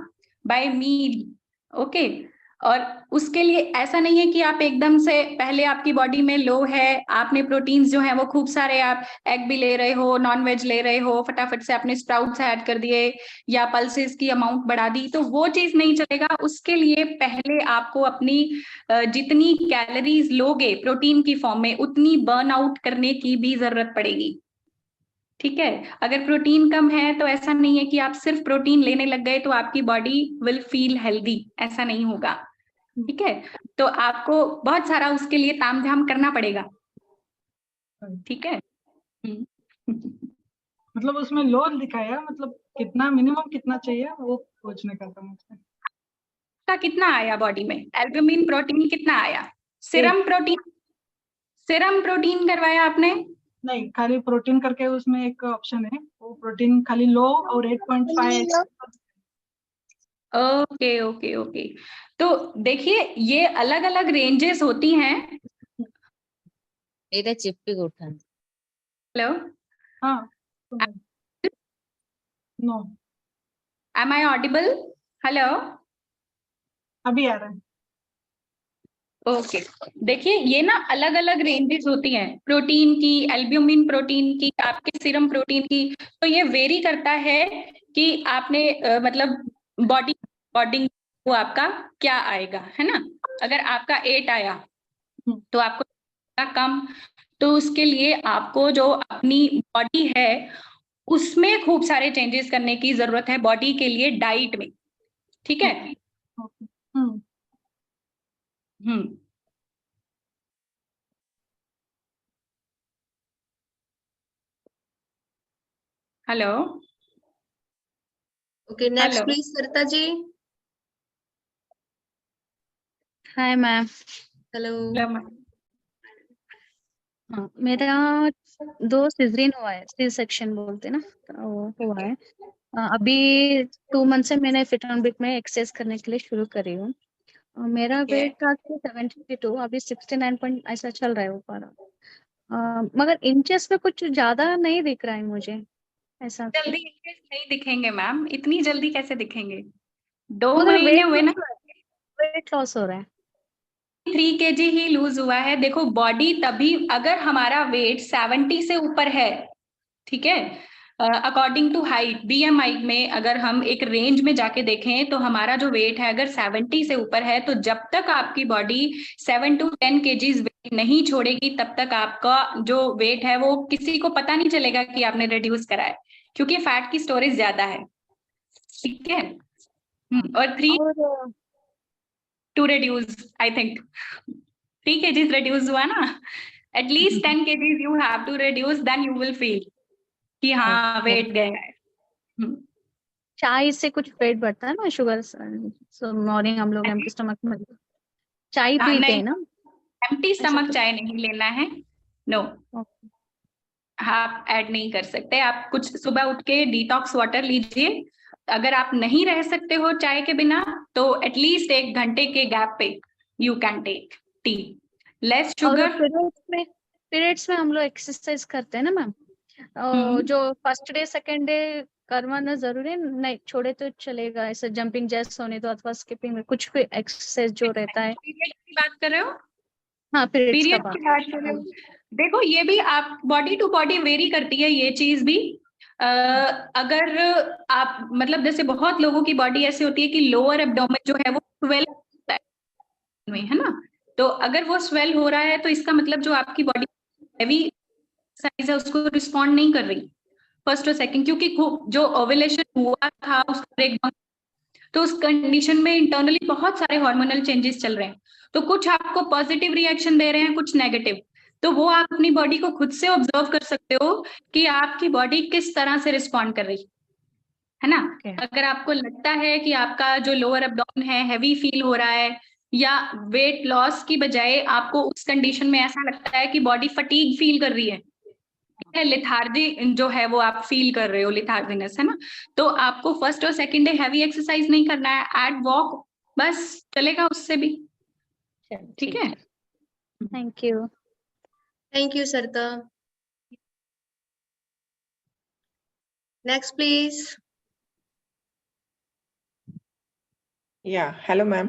बाय मील. ओके, और उसके लिए ऐसा नहीं है कि आप एकदम से पहले आपकी बॉडी में लो है, आपने प्रोटीन्स जो है वो खूब सारे, आप एग भी ले रहे हो, नॉन वेज ले रहे हो, फटाफट से आपने स्प्राउट्स ऐड कर दिए या पल्सेस की अमाउंट बढ़ा दी, तो वो चीज नहीं चलेगा. उसके लिए पहले आपको अपनी जितनी कैलोरीज लोगे प्रोटीन की फॉर्म में उतनी बर्न आउट करने की भी जरूरत पड़ेगी. ठीक है, अगर प्रोटीन कम है तो ऐसा नहीं है कि आप सिर्फ प्रोटीन लेने लग गए तो आपकी बॉडी विल फील हेल्दी, ऐसा नहीं होगा. ठीक है, तो आपको बहुत सारा उसके लिए तामझाम करना पड़ेगा. ठीक है. मतलब उसमें लो दिखाया, मतलब कितना मिनिमम कितना चाहिए वो पूछने का था मुझे. का कितना आया बॉडी में, एल्ब्यूमिन प्रोटीन कितना आया, सीरम प्रोटीन करवाया आपने? नहीं, खाली प्रोटीन करके उसमें एक ऑप्शन है, वो प्रोटीन खाली लो और 8.5. ओके. तो देखिए ये अलग अलग रेंजेस होती हैं. इधर चिप्पी को उठा. हेलो, हाँ, no, am I audible? Hello, अभी आ रहा है. ओके, देखिए ये ना अलग अलग रेंजेस होती हैं प्रोटीन की, एल्ब्यूमिन प्रोटीन की, आपके सीरम प्रोटीन की. तो ये वेरी करता है कि आपने मतलब बॉडी अकॉर्डिंग वो आपका क्या आएगा, है ना। अगर आपका 8 आया तो आपको कम, तो उसके लिए आपको जो अपनी बॉडी है उसमें खूब सारे चेंजेस करने की जरूरत है, बॉडी के लिए डाइट में, ठीक है। Hello. Okay, next please, Sarita ji. Hi ma'am. Hello. हाँ, मेरा 2 सिजरीन हुआ है, सी सेक्शन बोलते हैं ना, तो वो हुआ है। अभी 2 मंथ से मैंने फिट ऑन बिट में एक्सरसाइज करने के लिए शुरू करी हूँ। मेरा वेट था 72, अभी 69 पॉइंट ऐसा चल रहा है ऊपर। मगर इंचेस में कुछ ज्यादा नहीं दिख रहा है मुझे ऐसा। जल्दी इंक्रीज नहीं दिखेंगे मैम, इतनी जल्दी कैसे दिखेंगे? 2 मगर महीने हुए ना, वेट लॉस हो रहा है। 3 kg ही लूज हुआ है। देखो बॉडी तभी, अगर हमारा वेट 70 से ऊपर है, ठीक है, अकॉर्डिंग टू हाइट, BMI में अगर हम एक रेंज में जाके देखें तो हमारा जो वेट है अगर 70 से ऊपर है, तो जब तक आपकी बॉडी 7 to 10 kg वेट नहीं छोड़ेगी तब तक आपका जो वेट है वो किसी को पता नहीं चलेगा कि आपने रिड्यूस करा है, क्योंकि फैट की स्टोरेज ज्यादा है, ठीक है। और 3 to reduce, I think 3 kgs reduce हुआ ना, at least 10 kgs you have to reduce, then you will feel कि हाँ वेट गया है। चाय से कुछ वेट बढ़ता है ना, शुगर। सो मॉर्निंग हम लोग एम्प्टी स्टमक में चाय पीते हैं ना। एम्प्टी स्टमक चाय नहीं लेना है, नो, आप ऐड नहीं कर सकते। आप कुछ सुबह उठ के डिटॉक्स वाटर लीजिए। अगर आप नहीं रह सकते हो चाय के बिना तो एटलीस्ट 1 घंटे के गैप पे you can take tea, less sugar. Periods में हम लोग एक्सरसाइज करते हैं ना मैम, जो फर्स्ट डे सेकंड डे करवाना जरूरी है? नहीं छोड़े तो चलेगा, ऐसा जंपिंग जैक्स होने तो अथवा स्किपिंग में कुछ भी एक्सरसाइज जो रहता है। पीरियड की बात कर रहे हो? हाँ, पीरियड्स पीरियड की बात कर रहे हो। देखो ये भी आप बॉडी टू बॉडी वेरी करती है ये चीज भी। अगर आप मतलब जैसे बहुत लोगों की बॉडी ऐसी होती है कि लोअर एब्डोमेन जो है वो स्वेल होता है, है ना, तो अगर वो स्वेल हो रहा है तो इसका मतलब जो आपकी बॉडी हैवी साइज है उसको रिस्पॉन्ड नहीं कर रही फर्स्ट और सेकंड, क्योंकि जो ओव्यूलेशन हुआ था उसका ब्रेकडाउन, तो उस कंडीशन में इंटरनली बहुत सारे हार्मोनल चेंजेस चल रहे हैं, तो कुछ आपको पॉजिटिव रिएक्शन दे रहे हैं, कुछ नेगेटिव। तो वो आप अपनी बॉडी को खुद से ऑब्जर्व कर सकते हो कि आपकी बॉडी किस तरह से रिस्पॉन्ड कर रही है ना। अगर आपको लगता है कि आपका जो लोअर एब्डोमेन है हैवी फील हो रहा है, या वेट लॉस की बजाय आपको उस कंडीशन में ऐसा लगता है कि बॉडी फटीग फील कर रही है, लिथार्जी जो है वो आप फील कर रहे हो, लिथार्जीनेस, है ना, तो आपको फर्स्ट और सेकंड डे हैवी एक्सरसाइज नहीं करना है, एट वॉक बस चलेगा उससे भी, ठीक है। Thank you. Thank you, Sarita. Next, please. Yeah, hello, ma'am.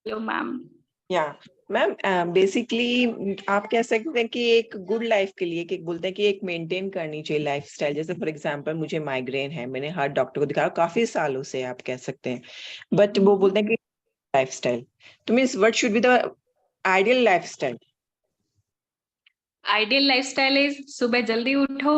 Hello, ma'am. Yeah, ma'am basically आप कह सकते हैं कि एक गुड लाइफ के लिए, कि बोलते हैं कि एक मेंटेन करनी चाहिए लाइफस्टाइल। जैसे फॉर एग्जांपल मुझे माइग्रेन है, मैंने हर डॉक्टर को दिखाया काफी सालों से, आप कह सकते हैं, बट वो बोलते हैं कि लाइफस्टाइल, तो means what should be the ideal lifestyle? Ideal lifestyle is सुबह जल्दी उठो।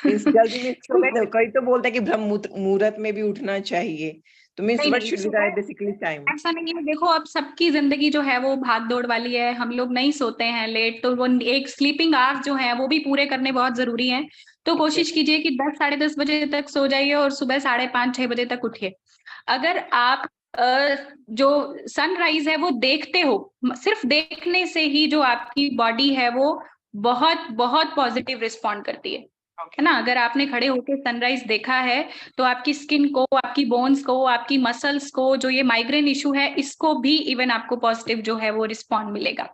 जल्दी में कोई तो बोलता है कि ब्रह्म मुहूर्त में भी उठना चाहिए, तो means what should be the basically time? ऐसा नहीं है, देखो अब सबकी जिंदगी जो है वो भाग दौड़ वाली है, हम लोग नहीं सोते हैं लेट, तो वो एक स्लीपिंग आवर्स जो है वो भी पूरे करने बहुत जरूरी है। तो कोशिश कीजिए कि 10 साढ़े 10 बजे तक सो जाइए और सुबह 5:30-6 बजे तक उठिए। अगर आप जो सनराइज है वो देखते हो, सिर्फ देखने से ही जो आपकी बॉडी है वो बहुत बहुत पॉजिटिव रिस्पॉन्ड करती है ना। अगर आपने खड़े होकर सनराइज देखा है तो आपकी स्किन को, आपकी बोन्स को, आपकी मसल्स को, जो ये माइग्रेन इशू है इसको भी इवन आपको पॉजिटिव जो है वो रिस्पॉन्ड मिलेगा,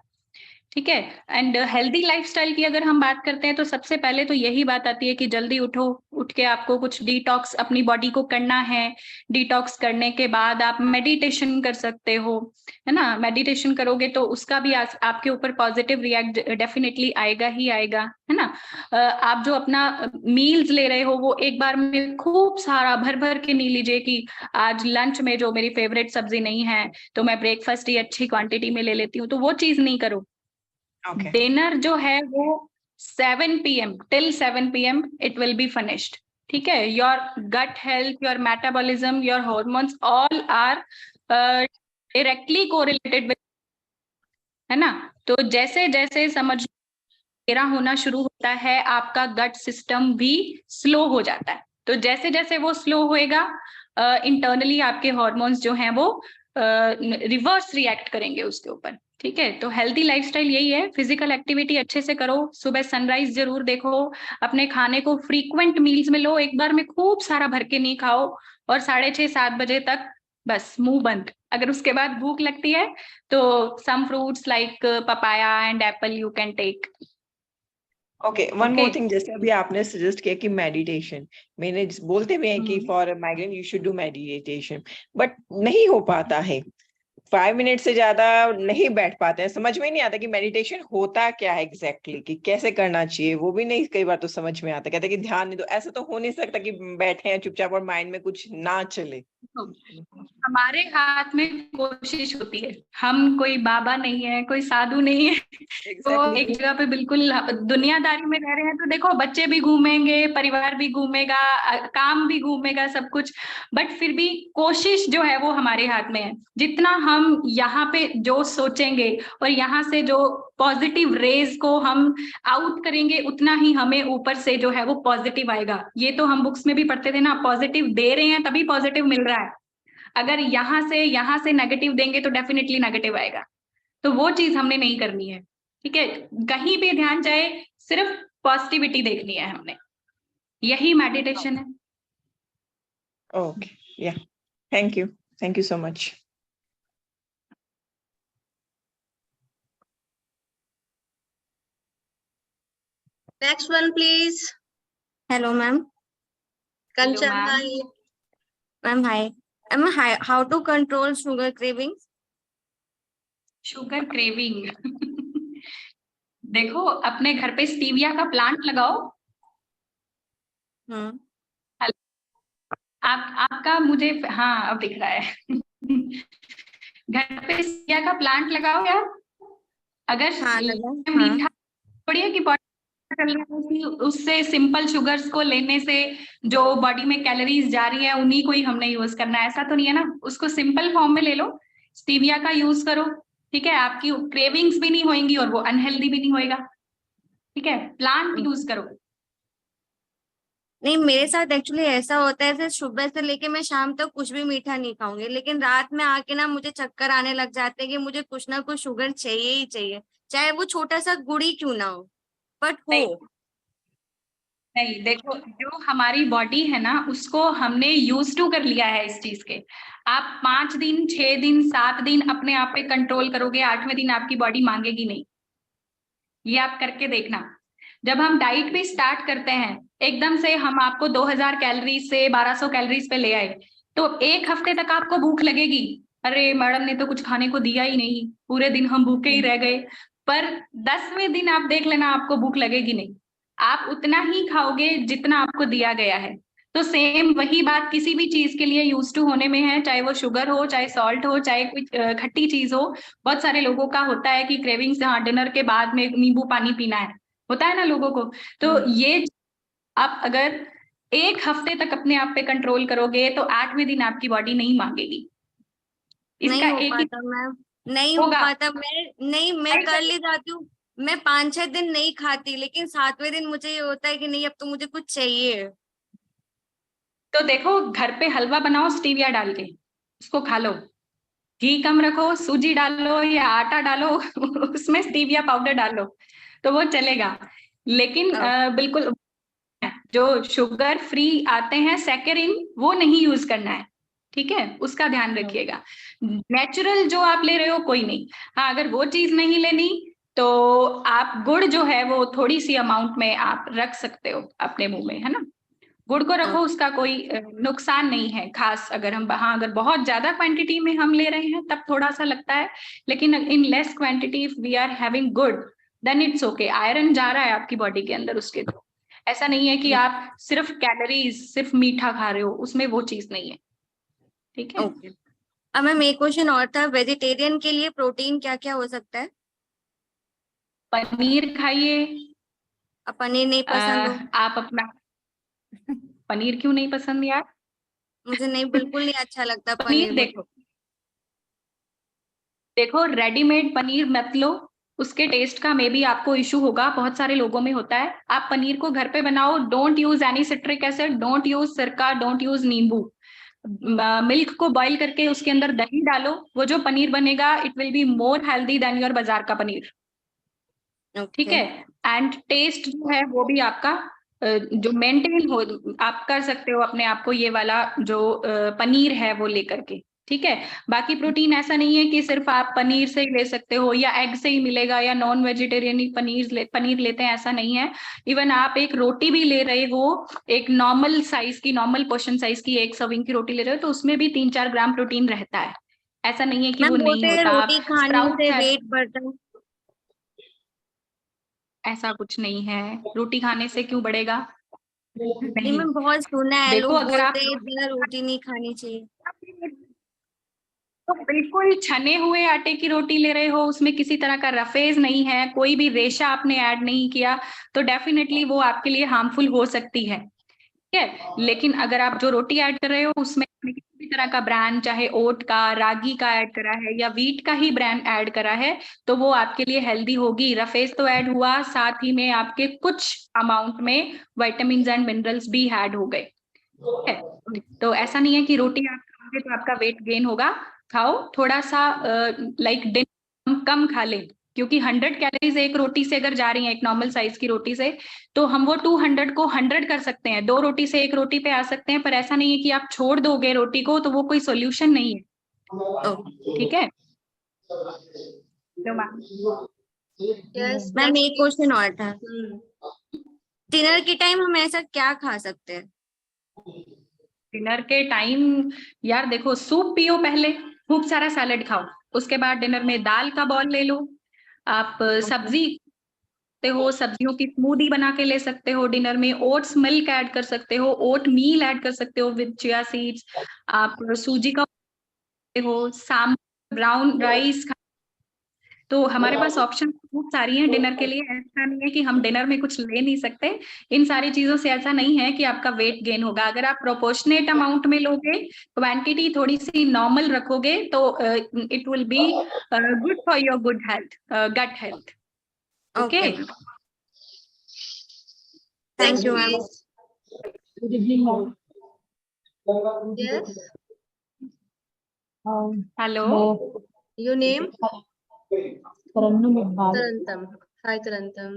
ठीक है। एंड हेल्दी लाइफस्टाइल की अगर हम बात करते हैं तो सबसे पहले तो यही बात आती है कि जल्दी उठो, उठ के आपको कुछ डिटॉक्स अपनी बॉडी को करना है। डिटॉक्स करने के बाद आप मेडिटेशन कर सकते हो, है ना। मेडिटेशन करोगे तो उसका भी आपके ऊपर पॉजिटिव रिएक्ट डेफिनेटली आएगा ही आएगा, है ना। आप जो अपना मील्स ले रहे हो वो एक बार में खूब सारा भर भर के नहीं लीजिए कि आज लंच में जो मेरी फेवरेट सब्जी नहीं है तो मैं ब्रेकफास्ट ही अच्छी क्वांटिटी में ले लेती हूँ, तो वो चीज नहीं करो। डिनर जो है वो 7 PM till 7 PM it will be finished, ठीक है। Your gut health, your metabolism, your hormones all are directly correlated with, है ना। तो जैसे जैसे समझ मेरा होना शुरू होता है आपका गट सिस्टम भी स्लो हो जाता है। तो जैसे जैसे वो स्लो होएगा इंटरनली आपके हॉर्मोन्स जो हैं वो रिवर्स रिएक्ट करेंगे उसके ऊपर, ठीक है। तो हेल्दी लाइफस्टाइल यही है, फिजिकल एक्टिविटी अच्छे से करो, सुबह सनराइज जरूर देखो, अपने खाने को फ्रीक्वेंट मील्स में लो, एक बार में खूब सारा भर के नहीं खाओ, और 6:30-7 बजे तक बस मुंह बंद। अगर उसके बाद भूख लगती है तो some fruits like papaya and apple you can take. Okay, one more thing, जैसे अभी आपने सजेस्ट किया कि मेडिटेशन, मैंने बोलते हुए हैं कि for migraine you should do meditation, but नहीं हो पाता है। 5 मिनट से ज्यादा नहीं बैठ पाते हैं, समझ में नहीं आता कि मेडिटेशन होता क्या है एग्जैक्टली, कि कैसे करना चाहिए, वो भी नहीं कई बार तो समझ में आता। कहते हैं कि ध्यान नहीं दो, ऐसा तो हो नहीं सकता कि बैठे हैं चुपचाप और माइंड में कुछ ना चले। हमारे हाथ में कोशिश होती है, हम कोई बाबा नहीं है, कोई साधु नहीं है। तो एक जगह पे बिल्कुल दुनियादारी में रह रहे हैं, तो देखो बच्चे भी घूमेंगे, परिवार भी घूमेगा, काम भी घूमेगा, सब कुछ, बट फिर भी कोशिश जो है वो हमारे हाथ में है। जितना हम यहाँ पे जो सोचेंगे और यहाँ से जो पॉजिटिव रेज को हम आउट करेंगे, उतना ही हमें ऊपर से जो है वो पॉजिटिव आएगा। ये तो हम बुक्स में भी पढ़ते थे ना, पॉजिटिव दे रहे हैं तभी पॉजिटिव मिल रहा है। अगर यहाँ से नेगेटिव देंगे तो डेफिनेटली नेगेटिव आएगा। तो वो चीज हमने नहीं करनी है, ठीक है। कहीं भी ध्यान जाए, सिर्फ पॉजिटिविटी देखनी है हमने, यही मेडिटेशन है। ओके, या, thank you so much. Next one, please. Hello, ma'am. Kanchan, ma'am. hi. Ma'am, hi. How to control sugar cravings? Sugar craving देखो, अपने घर पे स्टीविया का प्लांट लगाओ। आपका मुझे, हाँ अब दिख रहा है घर पे स्टीविया का प्लांट लगाओ यार। अगर मीठा बढ़िया की बॉडी, उससे सिंपल शुगर्स को लेने से जो बॉडी में कैलोरीज जा रही है उन्हीं को ही हमने यूज करना है, ऐसा तो नहीं है ना। उसको सिंपल फॉर्म में ले लो, स्टीविया का यूज करो, ठीक है। आपकी क्रेविंग्स भी नहीं होंगी और वो अनहेल्दी भी नहीं होएगा, ठीक है। प्लांट यूज करो। नहीं, मेरे साथ एक्चुअली ऐसा होता है, जैसे सुबह से लेके मैं शाम तक कुछ भी मीठा नहीं खाऊंगी, लेकिन रात में आके ना मुझे चक्कर आने लग जाते हैं कि मुझे कुछ ना कुछ शुगर चाहिए ही चाहिए, चाहे वो छोटा सा गुड़ ही क्यों ना हो, बट हो। नहीं, देखो जो हमारी बॉडी है ना उसको हमने यूज टू कर लिया है इस चीज के। आप 5 दिन, 6 दिन, 7 दिन अपने आप पे कंट्रोल करोगे, 8वें दिन आपकी बॉडी मांगेगी नहीं। ये आप करके देखना। जब हम डाइट भी स्टार्ट करते हैं, एकदम से हम आपको 2000 कैलोरीज से 1200 कैलोरीज पे ले आए, तो 1 हफ्ते तक आपको भूख लगेगी, अरे मैडम ने तो कुछ खाने को दिया ही नहीं, पूरे दिन हम भूखे ही रह गए। पर 10वें दिन आप देख लेना, आपको भूख लगेगी नहीं, आप उतना ही खाओगे जितना आपको दिया गया है। तो सेम वही बात किसी भी चीज के लिए यूज टू होने में है, चाहे वो शुगर हो, चाहे सॉल्ट हो, चाहे कोई खट्टी चीज हो। बहुत सारे लोगों का होता है कि क्रेविंग्स, हाँ डिनर के बाद में नींबू पानी पीना है, होता है ना लोगों को। तो ये आप अगर 1 हफ्ते तक अपने आप पे कंट्रोल करोगे तो 8वें दिन आपकी बॉडी नहीं मांगेगी। नहीं हो पाता मैम, नहीं हो पाता। मैं कर ले जाती हूँ, मैं 5-6 दिन नहीं खाती, लेकिन 7वें दिन मुझे ये होता है कि नहीं अब तो मुझे कुछ चाहिए। तो देखो, घर पे हलवा बनाओ स्टीविया डाल के, उसको खा लो। घी कम रखो, सूजी डालो या आटा डालो उसमें स्टीविया पाउडर डालो, तो वो चलेगा। लेकिन बिल्कुल जो शुगर फ्री आते हैं सैकरिन, वो नहीं यूज करना है, ठीक है, उसका ध्यान रखिएगा। नेचुरल जो आप ले रहे हो कोई नहीं। हाँ, अगर वो चीज नहीं लेनी तो आप गुड़ जो है वो थोड़ी सी अमाउंट में आप रख सकते हो अपने मुंह में, है ना। गुड़ को रखो, उसका कोई नुकसान नहीं है खास। अगर हम अगर बहुत ज्यादा क्वांटिटी में हम ले रहे हैं तब थोड़ा सा लगता है, लेकिन in less quantity if we are having gur then it's okay. Iron जा रहा है आपकी बॉडी के अंदर उसके थ्रू। ऐसा नहीं है कि आप सिर्फ कैलोरीज, सिर्फ मीठा खा रहे हो, उसमें वो चीज नहीं है। ठीक है। ओके। अब मैम एक क्वेश्चन और था, वेजिटेरियन के लिए प्रोटीन क्या क्या हो सकता है? पनीर खाइए। अब पनीर नहीं पसंद हो? आप अपना पनीर क्यों नहीं पसंद यार? मुझे नहीं, बिल्कुल नहीं अच्छा लगता पनीर। पनीर। देखो रेडीमेड पनीर मत लो, उसके टेस्ट का मे बी आपको इशू होगा, बहुत सारे लोगों में होता है। आप पनीर को घर पे बनाओ, don't use any citric acid, don't use sirka, don't use nimbu. Milk को बॉईल करके उसके अंदर दही डालो, वो जो पनीर बनेगा it will be more healthy than your बाजार का पनीर। ठीक है। एंड टेस्ट जो है वो भी आपका जो मेंटेन हो, आप कर सकते हो अपने आप को ये वाला जो पनीर है वो लेकर के। ठीक है। बाकी प्रोटीन ऐसा नहीं है कि सिर्फ आप पनीर से ही ले सकते हो या एग से ही मिलेगा या नॉन वेजिटेरियन पनीर लेते हैं, ऐसा नहीं है। इवन आप एक रोटी भी ले रहे हो, एक नॉर्मल साइज की, नॉर्मल पोर्शन साइज की एक सर्विंग की रोटी ले रहे हो, तो उसमें भी 3-4 ग्राम प्रोटीन रहता है। ऐसा नहीं है कि मैम वो नहीं बोलते हैं होता। रोटी खाने से वेट बढ़ता है। ऐसा कुछ नहीं है, रोटी खाने से क्यों बढ़ेगा? नहीं, नहीं। मैं बहुत सुना है, देखो लोग अगर आप बोलते हैं बिना रोटी नहीं खानी चाहिए। तो बिल्कुल छने हुए आटे की रोटी ले रहे हो, उसमें किसी तरह का रफेज नहीं है, कोई भी रेशा आपने ऐड नहीं किया, तो डेफिनेटली वो आपके लिए हार्मफुल हो सकती है। ठीक है। लेकिन अगर आप जो रोटी ऐड कर रहे हो उसमें आपने किसी भी तरह का ब्रांड, चाहे ओट का, रागी का ऐड करा है या व्हीट का ही ब्रांड ऐड करा है, तो वो आपके लिए हेल्दी होगी। रफेज तो ऐड हुआ, साथ ही में आपके कुछ अमाउंट में विटामिन एंड मिनरल्स भी ऐड हो गए। ठीक है। तो ऐसा नहीं है कि रोटी आप खाओगे तो आपका वेट गेन होगा। खाओ थोड़ा सा, लाइक डिनर कम खा लें, क्योंकि 100 कैलोरीज एक रोटी से अगर जा रही है, एक नॉर्मल साइज की रोटी से, तो हम वो 200 को 100 कर सकते हैं। 2 रोटी से 1 रोटी पे आ सकते हैं, पर ऐसा नहीं है कि आप छोड़ दोगे रोटी को, तो वो कोई सोल्यूशन नहीं है। ठीक है। तो यस मैम, एक क्वेश्चन और था। डिनर के टाइम हम ऐसा क्या खा सकते हैं? डिनर के टाइम यार देखो, सूप पियो पहले, खूब सारा सैलेड खाओ, उसके बाद डिनर में दाल का बॉल ले लो। आप सब्जी हो, सब्जियों की स्मूदी बना के ले सकते हो। डिनर में ओट्स मिल्क ऐड कर सकते हो, ओट मील ऐड कर सकते हो विद चिया सीड्स। आप सूजी का हो, सांभर, ब्राउन राइस। तो हमारे पास ऑप्शन बहुत सारी हैं डिनर के लिए। ऐसा नहीं है कि हम डिनर में कुछ ले नहीं सकते। इन सारी चीजों से ऐसा नहीं है कि आपका वेट गेन होगा। अगर आप प्रोपोर्शनेट अमाउंट में लोगे, क्वांटिटी थोड़ी सी नॉर्मल रखोगे, तो it will be good for your good health, gut health. Okay. Thank you ma'am. Good evening, ma'am. Yes, hello, your name? Tarannum Iqbal. तरंतम। हाय तरंतम।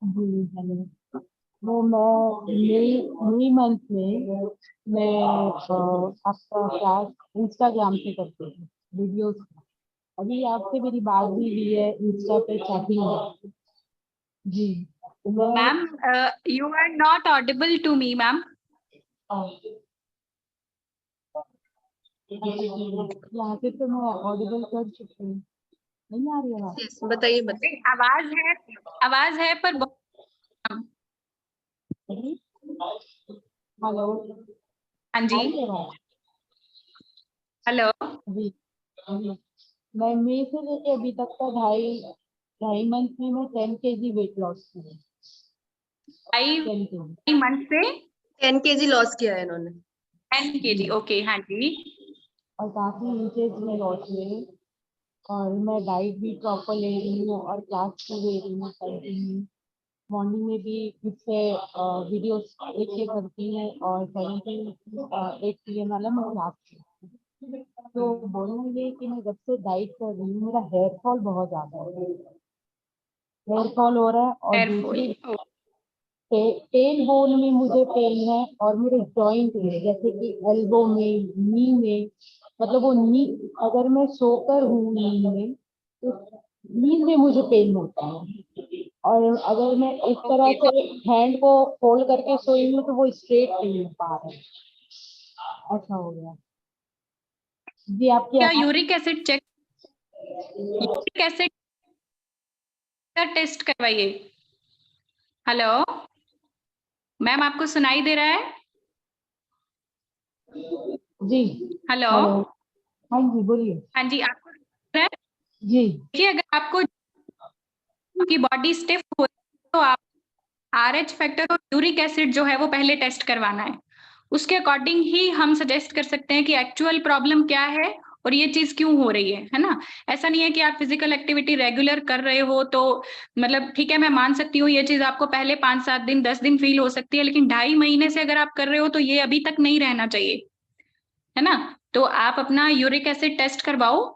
जी हेलो। वो मई मंथ में मैं आपका क्लास इंस्टाग्राम से करती हूँ वीडियोस। अभी आपसे मेरी बात भी हुई है इंस्टा पे चैटिंग में। जी ma'am you are not audible to me ma'am. यहाँ से तो मैं ऑडिबल कर चुकी हूँ, नहीं आ रही आवाज? यस, बताइए बताइए। आवाज है पर हेलो। हाँ जी, हेलो। जी मैं मई से लेके अभी तक का ढाई मंथ में मैं 10 kg वेट लॉस की है। 5 मंथ से 10 kg लॉस किया है इन्होंने। 10 kg, ओके। हाँ जी। और काफी इंचेस में लॉस हुए और मैं डाइट भी प्रॉपर ले रही हूँ और क्लास भी ले रही हूँ कंटिन्यू। मॉर्निंग में भी खुद से वीडियोस देख के करती हूँ और 8 PM वाला मैं क्लास करती हूँ। तो बोलना ये कि मैं जब से डाइट कर रही हूँ मेरा हेयर फॉल बहुत ज्यादा हो रहा है, हेयर फॉल हो रहा है। और दूसरी टेल बोन में मुझे पेन है और मेरे जॉइंट में जैसे कि एल्बो में, नी में, मतलब वो नी अगर मैं सोकर हूँ नी में तो नींद में मुझे पेन होता है, और अगर मैं इस तरह से हैंड को फोल्ड करके सोई हूँ तो वो स्ट्रेट नहीं हो पा रहा है, ऐसा हो गया। जी आपकी क्या आवाज uric acid check, uric acid का टेस्ट करवाइए। हेलो मैम, आपको सुनाई दे रहा है? जी हेलो हेलो, हाँ जी बोलिए। हाँ जी, आपको सुन रहा है? जी देखिए, अगर आपको की बॉडी स्टिफ हो तो आप RH फैक्टर और यूरिक एसिड जो है वो पहले टेस्ट करवाना है। उसके अकॉर्डिंग ही हम सजेस्ट कर सकते हैं कि एक्चुअल प्रॉब्लम क्या है और ये चीज क्यों हो रही है ना। ऐसा नहीं है कि आप फिजिकल एक्टिविटी रेगुलर कर रहे हो तो मतलब ठीक है, मैं मान सकती हूँ ये चीज आपको पहले 5-7 दिन 10 दिन फील हो सकती है, लेकिन 2.5 महीने से अगर आप कर रहे हो तो ये अभी तक नहीं रहना चाहिए, है ना। तो आप अपना यूरिक एसिड टेस्ट करवाओ।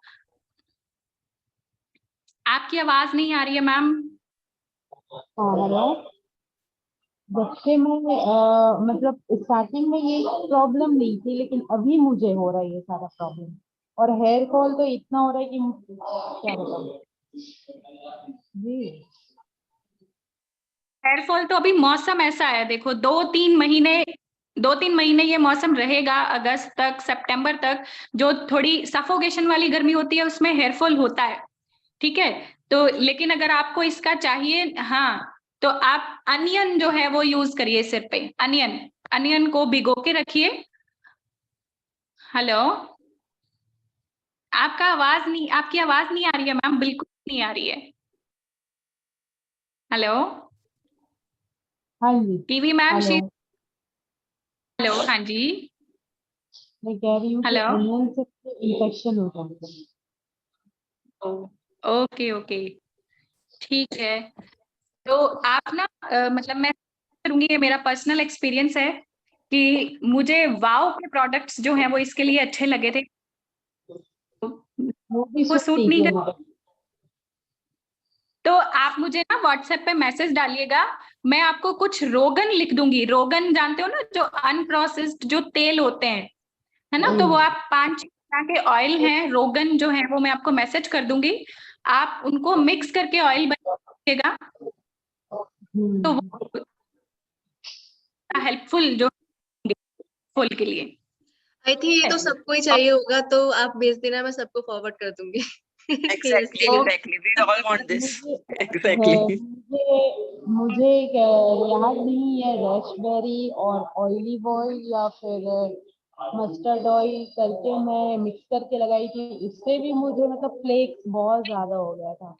आपकी आवाज नहीं आ रही है मैम। हाँ हेलो, जब से मैं मतलब स्टार्टिंग में ये प्रॉब्लम नहीं थी, लेकिन अभी मुझे हो रहा है ये सारा प्रॉब्लम, और हेयर फॉल तो इतना हो रहा है कि क्या बताऊं। जी हेयर फॉल तो अभी मौसम ऐसा है, देखो 2-3 महीने ये मौसम रहेगा, अगस्त तक सितंबर तक, जो थोड़ी सफोकेशन वाली गर्मी होती है उसमें हेयर फॉल होता है, ठीक है। तो लेकिन अगर आपको इसका चाहिए, हाँ, तो आप अनियन जो है वो यूज करिए सिर पे। अनियन अनियन को भिगो के रखिए। हेलो, आपकी आवाज नहीं आ रही है मैम, बिल्कुल नहीं आ रही है। हेलो हाँ जी टीवी मैम हेलो, हेलो हाँ जी। मैं कह रही हूँ कि हेलो अनियन से इन्फेक्शन हो जाता है। ओके ओके, ठीक है। तो आप ना मतलब मैं करूंगी, ये मेरा पर्सनल एक्सपीरियंस है कि मुझे वाव के प्रोडक्ट्स जो हैं वो इसके लिए अच्छे लगे थे, वो भी वो सुन सूट नहीं लीजिए कर। मैडम। तो आप मुझे ना व्हाट्सएप पे मैसेज डालिएगा, मैं आपको कुछ रोगन लिख दूंगी। रोगन जानते हो ना, जो अनप्रोसेस्ड जो तेल होते हैं, है ना, तो वो आप 5 तरह के ऑयल हैं रोगन जो है वो मैं आपको मैसेज कर दूंगी। आप उनको मिक्स करके ऑयल बनाइएगा, तो वो हेल्पफुल जो फुल के लिए। आई थिंक ये तो सबको ही चाहिए होगा, तो आप भेज देना, मैं सबको फॉरवर्ड कर दूंगी। Exactly, exactly. We all want this. मुझे Exactly. मुझे एक याद नहीं है, रैशबेरी और ऑलिव ऑयल या फिर मस्टर्ड ऑयल करके मैं मिक्स करके लगाई थी, इससे भी मुझे मतलब फ्लेक्स बहुत ज्यादा हो गया था।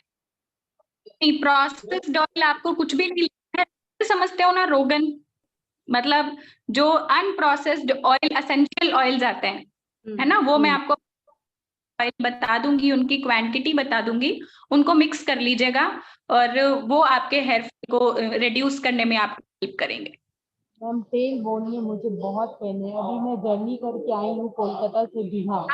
नहीं, प्रोसेस्ड ऑयल आपको कुछ भी नहीं लगता है, समझते हो ना रोगन, मतलब जो अनप्रोसेस्ड ऑयल एसेंशियल ऑयल्स आते हैं, है ना, वो मैं आपको ऑयल बता दूंगी, उनकी क्वांटिटी बता दूंगी, उनको मिक्स कर लीजिएगा और वो आपके हेयर फॉल को रिड्यूस करने में आपको हेल्प करेंगे। मैम पेन बोलिए, मुझे बहुत पेन है, अभी मैं जर्नी करके आई हूँ कोलकाता से बिहार।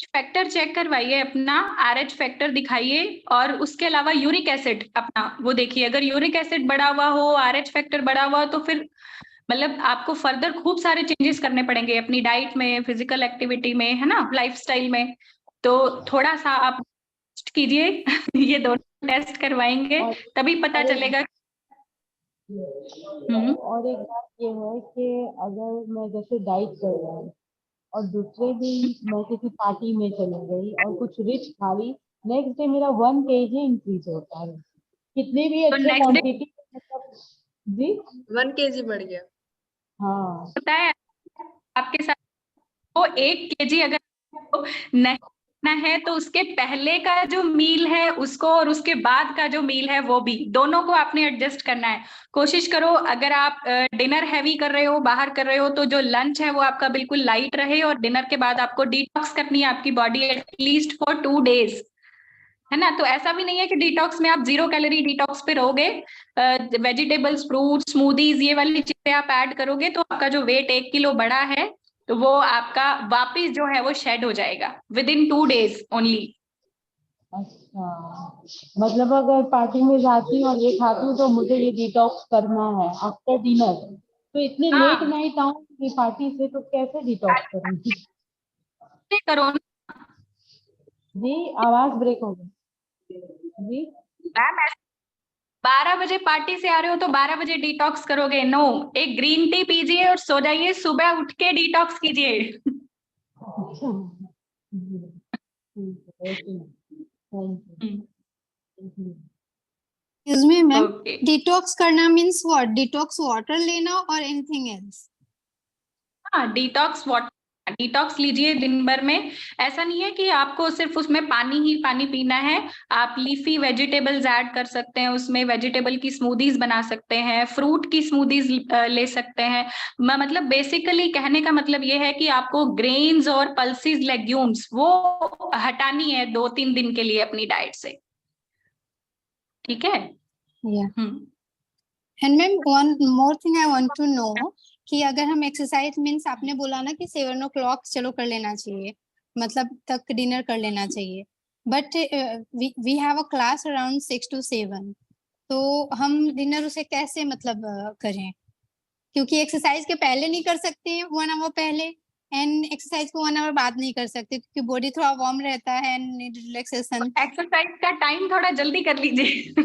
फैक्टर चेक करवाइए अपना, RH फैक्टर दिखाइए, और उसके अलावा यूरिक एसिड अपना वो देखिए। अगर यूरिक एसिड बढ़ा हुआ हो, RH फैक्टर बढ़ा हुआ हो, तो फिर मतलब आपको फर्दर खूब सारे चेंजेस करने पड़ेंगे अपनी डाइट में, फिजिकल एक्टिविटी में, है ना, लाइफस्टाइल में। तो थोड़ा सा आप टेस्ट कीजिए ये दोनों टेस्ट करवाएंगे तभी पता चलेगा। और एक बात ये है कि अगर मैं जैसे डाइट कर रहा हूँ और दूसरे दिन मैं किसी पार्टी में चली गई और कुछ रिच खा ली, नेक्स्ट डे मेरा 1 kg इंक्रीज होता है, कितने भी तो अच्छे नेक्स्ट डे क्वांटिटी मतलब। जी 1 kg बढ़ गया। हाँ होता है आपके साथ, वो 1 kg अगर नहीं ना है तो उसके पहले का जो मील है उसको और उसके बाद का जो मील है वो भी, दोनों को आपने एडजस्ट करना है। कोशिश करो, अगर आप डिनर हैवी कर रहे हो, बाहर कर रहे हो, तो जो लंच है वो आपका बिल्कुल लाइट रहे, और डिनर के बाद आपको डिटॉक्स करनी है आपकी बॉडी एटलीस्ट फॉर 2 डेज, है ना। तो ऐसा भी नहीं है कि डिटॉक्स में आप 0 कैलोरी डिटॉक्स पे रहोगे, वेजिटेबल्स, फ्रूट, स्मूदीज, ये वाली चीजें आप ऐड करोगे तो आपका जो वेट 1 किलो बढ़ा है तो वो आपका वापिस जो है वो शेड हो जाएगा विद इन 2 डेज ओनली। अच्छा, मतलब अगर पार्टी में जाती हूँ और ये खाती हूँ तो मुझे ये डिटॉक्स करना है आफ्टर डिनर, तो इतने लेट नाइट आऊंगी पार्टी से तो कैसे डिटॉक्स करूंगी। करो जी आवाज ब्रेक हो गई। जी मैम 12 बजे पार्टी से आ रहे हो तो 12 बजे डिटॉक्स करोगे? नो, एक ग्रीन टी पीजिए और सो जाइए, सुबह उठ के डिटॉक्स कीजिए। अच्छा okay thank you Excuse me, ma'am. Okay. Detox करना means what? Detox water लेना और anything else? हाँ, डिटॉक्स वाटर, डिटॉक्स लीजिए दिन भर में। ऐसा नहीं है कि आपको सिर्फ उसमें पानी ही पानी पीना है, आप लीफी वेजिटेबल्स ऐड कर सकते हैं, उसमें वेजिटेबल की स्मूदीज बना सकते हैं, फ्रूट की स्मूदीज ले सकते हैं। मतलब बेसिकली कहने का मतलब ये है कि आपको ग्रेन्स और पल्सेस, लेग्यूम्स वो हटानी है 2-3 दिन के लिए अपनी डाइट से, ठीक है? Yeah. And ma'am, one more thing I want to know कि अगर हम एक्सरसाइज मीन्स आपने बोला ना कि 7 o'clock चलो कर लेना चाहिए, मतलब तक डिनर कर लेना चाहिए, but we have a class around 6 to 7, तो हम डिनर उसे कैसे मतलब करें? क्योंकि एक्सरसाइज के पहले नहीं कर सकते हैं 1 hour पहले, एंड एक्सरसाइज को 1 hour बाद नहीं कर सकते क्योंकि बॉडी थोड़ा वार्म रहता है एंड नीड रिलैक्सेशन। एक्सरसाइज का टाइम थोड़ा जल्दी कर लीजिए।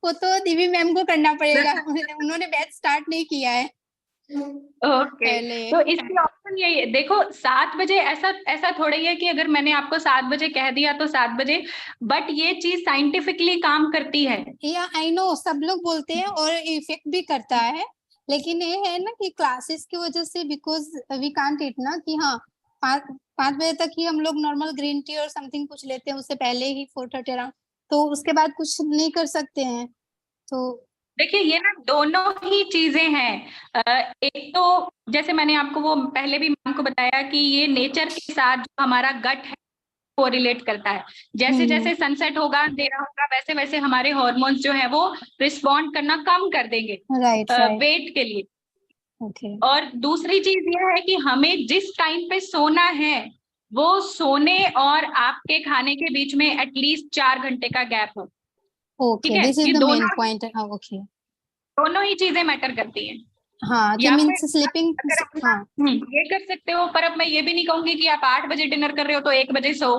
वो तो दीवी मैम को करना पड़ेगा, उन्होंने बैच स्टार्ट नहीं किया है ओके, पहले। तो इसकी ऑप्शन यही है, देखो 7 बजे, ऐसा थोड़ा ही है कि अगर मैंने आपको 7 बजे कह दिया तो 7 बजे, बट ये चीज साइंटिफिकली काम करती है। या आई नो, सब लोग बोलते हैं और इफेक्ट भी करता है, लेकिन ये है ना कि क्लासेस की वजह से बिकॉज वी कांट ईट ना कि हाँ 5 बजे तक ही हम लोग नॉर्मल ग्रीन टी और समथिंग कुछ लेते हैं, उससे पहले ही 4:30 अराउंड, तो उसके बाद कुछ नहीं कर सकते हैं। तो देखिए ये ना दोनों ही चीजें हैं। एक तो जैसे मैंने आपको वो पहले भी मैम को बताया कि ये नेचर के साथ जो हमारा गट है वो रिलेट करता है। जैसे जैसे सनसेट होगा, अंधेरा होगा, वैसे वैसे हमारे हॉर्मोन्स जो है वो रिस्पॉन्ड करना कम कर देंगे वेट के लिए। ओके। और दूसरी चीज ये है कि हमें जिस टाइम पे सोना है वो सोने और आपके खाने के बीच में एटलीस्ट 4 घंटे का गैप हो। Okay, this is the main point. Okay, दोनों ही चीजें मैटर करती हैं। हाँ, या मींस स्लीपिंग। हाँ, ये कर सकते हो, पर अब मैं ये भी नहीं कहूंगी कि आप 8 बजे डिनर कर रहे हो तो 1 बजे सो,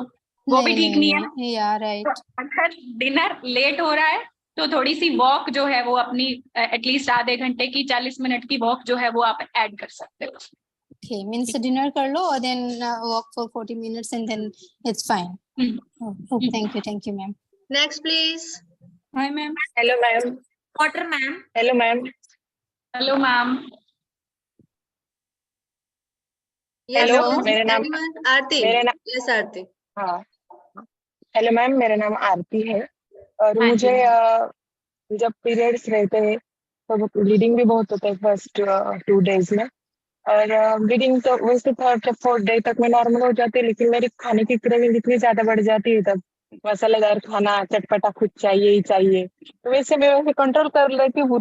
वो भी ठीक नहीं है। या राइट। तो अगर डिनर लेट हो रहा है तो थोड़ी सी वॉक जो है वो अपनी एटलीस्ट आधे घंटे की 40 मिनट की वॉक जो है वो आप ऐड कर सकते हो। ओके, मींस डिनर कर लो और then walk for 40 minutes and then it's fine. Okay, thank you ma'am. Next please. Hi ma'am. Hello ma'am. Water ma'am. Hello ma'am. Hello ma'am. Hello, मेरा नाम आरती। यस आरती। हाँ, हेलो मैम, मेरा नाम आरती है और मुझे जब पीरियड्स रहते हैं तो ब्लीडिंग भी बहुत होता है फर्स्ट 2 days में, और ब्लीडिंग तो वैसे 3rd या 4th डे तक में नॉर्मल हो जाती है, लेकिन मेरी खाने की क्रेविंग इतनी ज्यादा बढ़ जाती है, तब मसालेदार खाना, चटपटा कुछ चाहिए ही चाहिए। तो वैसे मैं वैसे कंट्रोल कर लेती हूँ,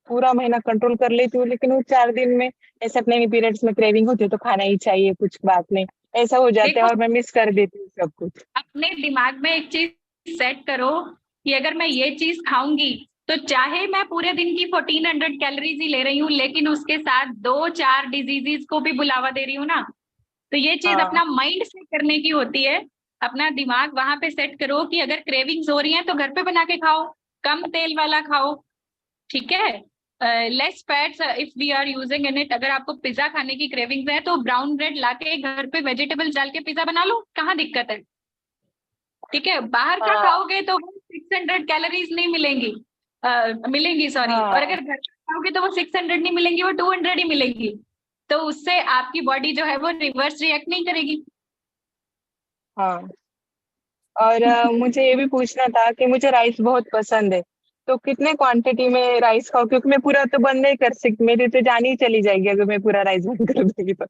पूरा महीना कंट्रोल कर लेती हूँ, लेकिन वो 4 दिन में ऐसे अपने पीरियड्स में क्रेविंग होती है तो खाना ही चाहिए, कुछ बात नहीं, ऐसा हो जाता है और मैं मिस कर देती हूँ सब कुछ। अपने दिमाग में एक चीज सेट करो कि अगर मैं ये चीज खाऊंगी तो चाहे मैं पूरे दिन की 1400 कैलोरीज ही ले रही हूँ, लेकिन उसके साथ 2-4 डिजीजेस को भी बुलावा दे रही हूँ ना, तो ये चीज अपना माइंड से करने की होती है। अपना दिमाग वहां पे सेट करो कि अगर क्रेविंग्स हो रही हैं तो घर पे बना के खाओ, कम तेल वाला खाओ, ठीक है, less fats if we are using in it. अगर आपको पिज्जा खाने की क्रेविंग्स है तो ब्राउन ब्रेड लाके घर पे वेजिटेबल्स डाल के पिज्जा बना लो, कहाँ दिक्कत है, ठीक है। बाहर का खाओगे तो वो 600 कैलोरीज नहीं मिलेंगी, मिलेंगी सॉरी, और अगर घर पे खाओगे तो वो 600 नहीं मिलेंगी, वो 200 ही मिलेंगी। तो उससे आपकी बॉडी जो है वो रिवर्स रिएक्ट नहीं करेगी। हाँ, और मुझे ये भी पूछना था कि मुझे राइस बहुत पसंद है, तो कितने क्वांटिटी में राइस खाओ, क्योंकि मैं पूरा तो बंद नहीं कर सकती, मेरी तो जान ही चली जाएगी अगर मैं पूरा राइस बंद कर दूंगी तो।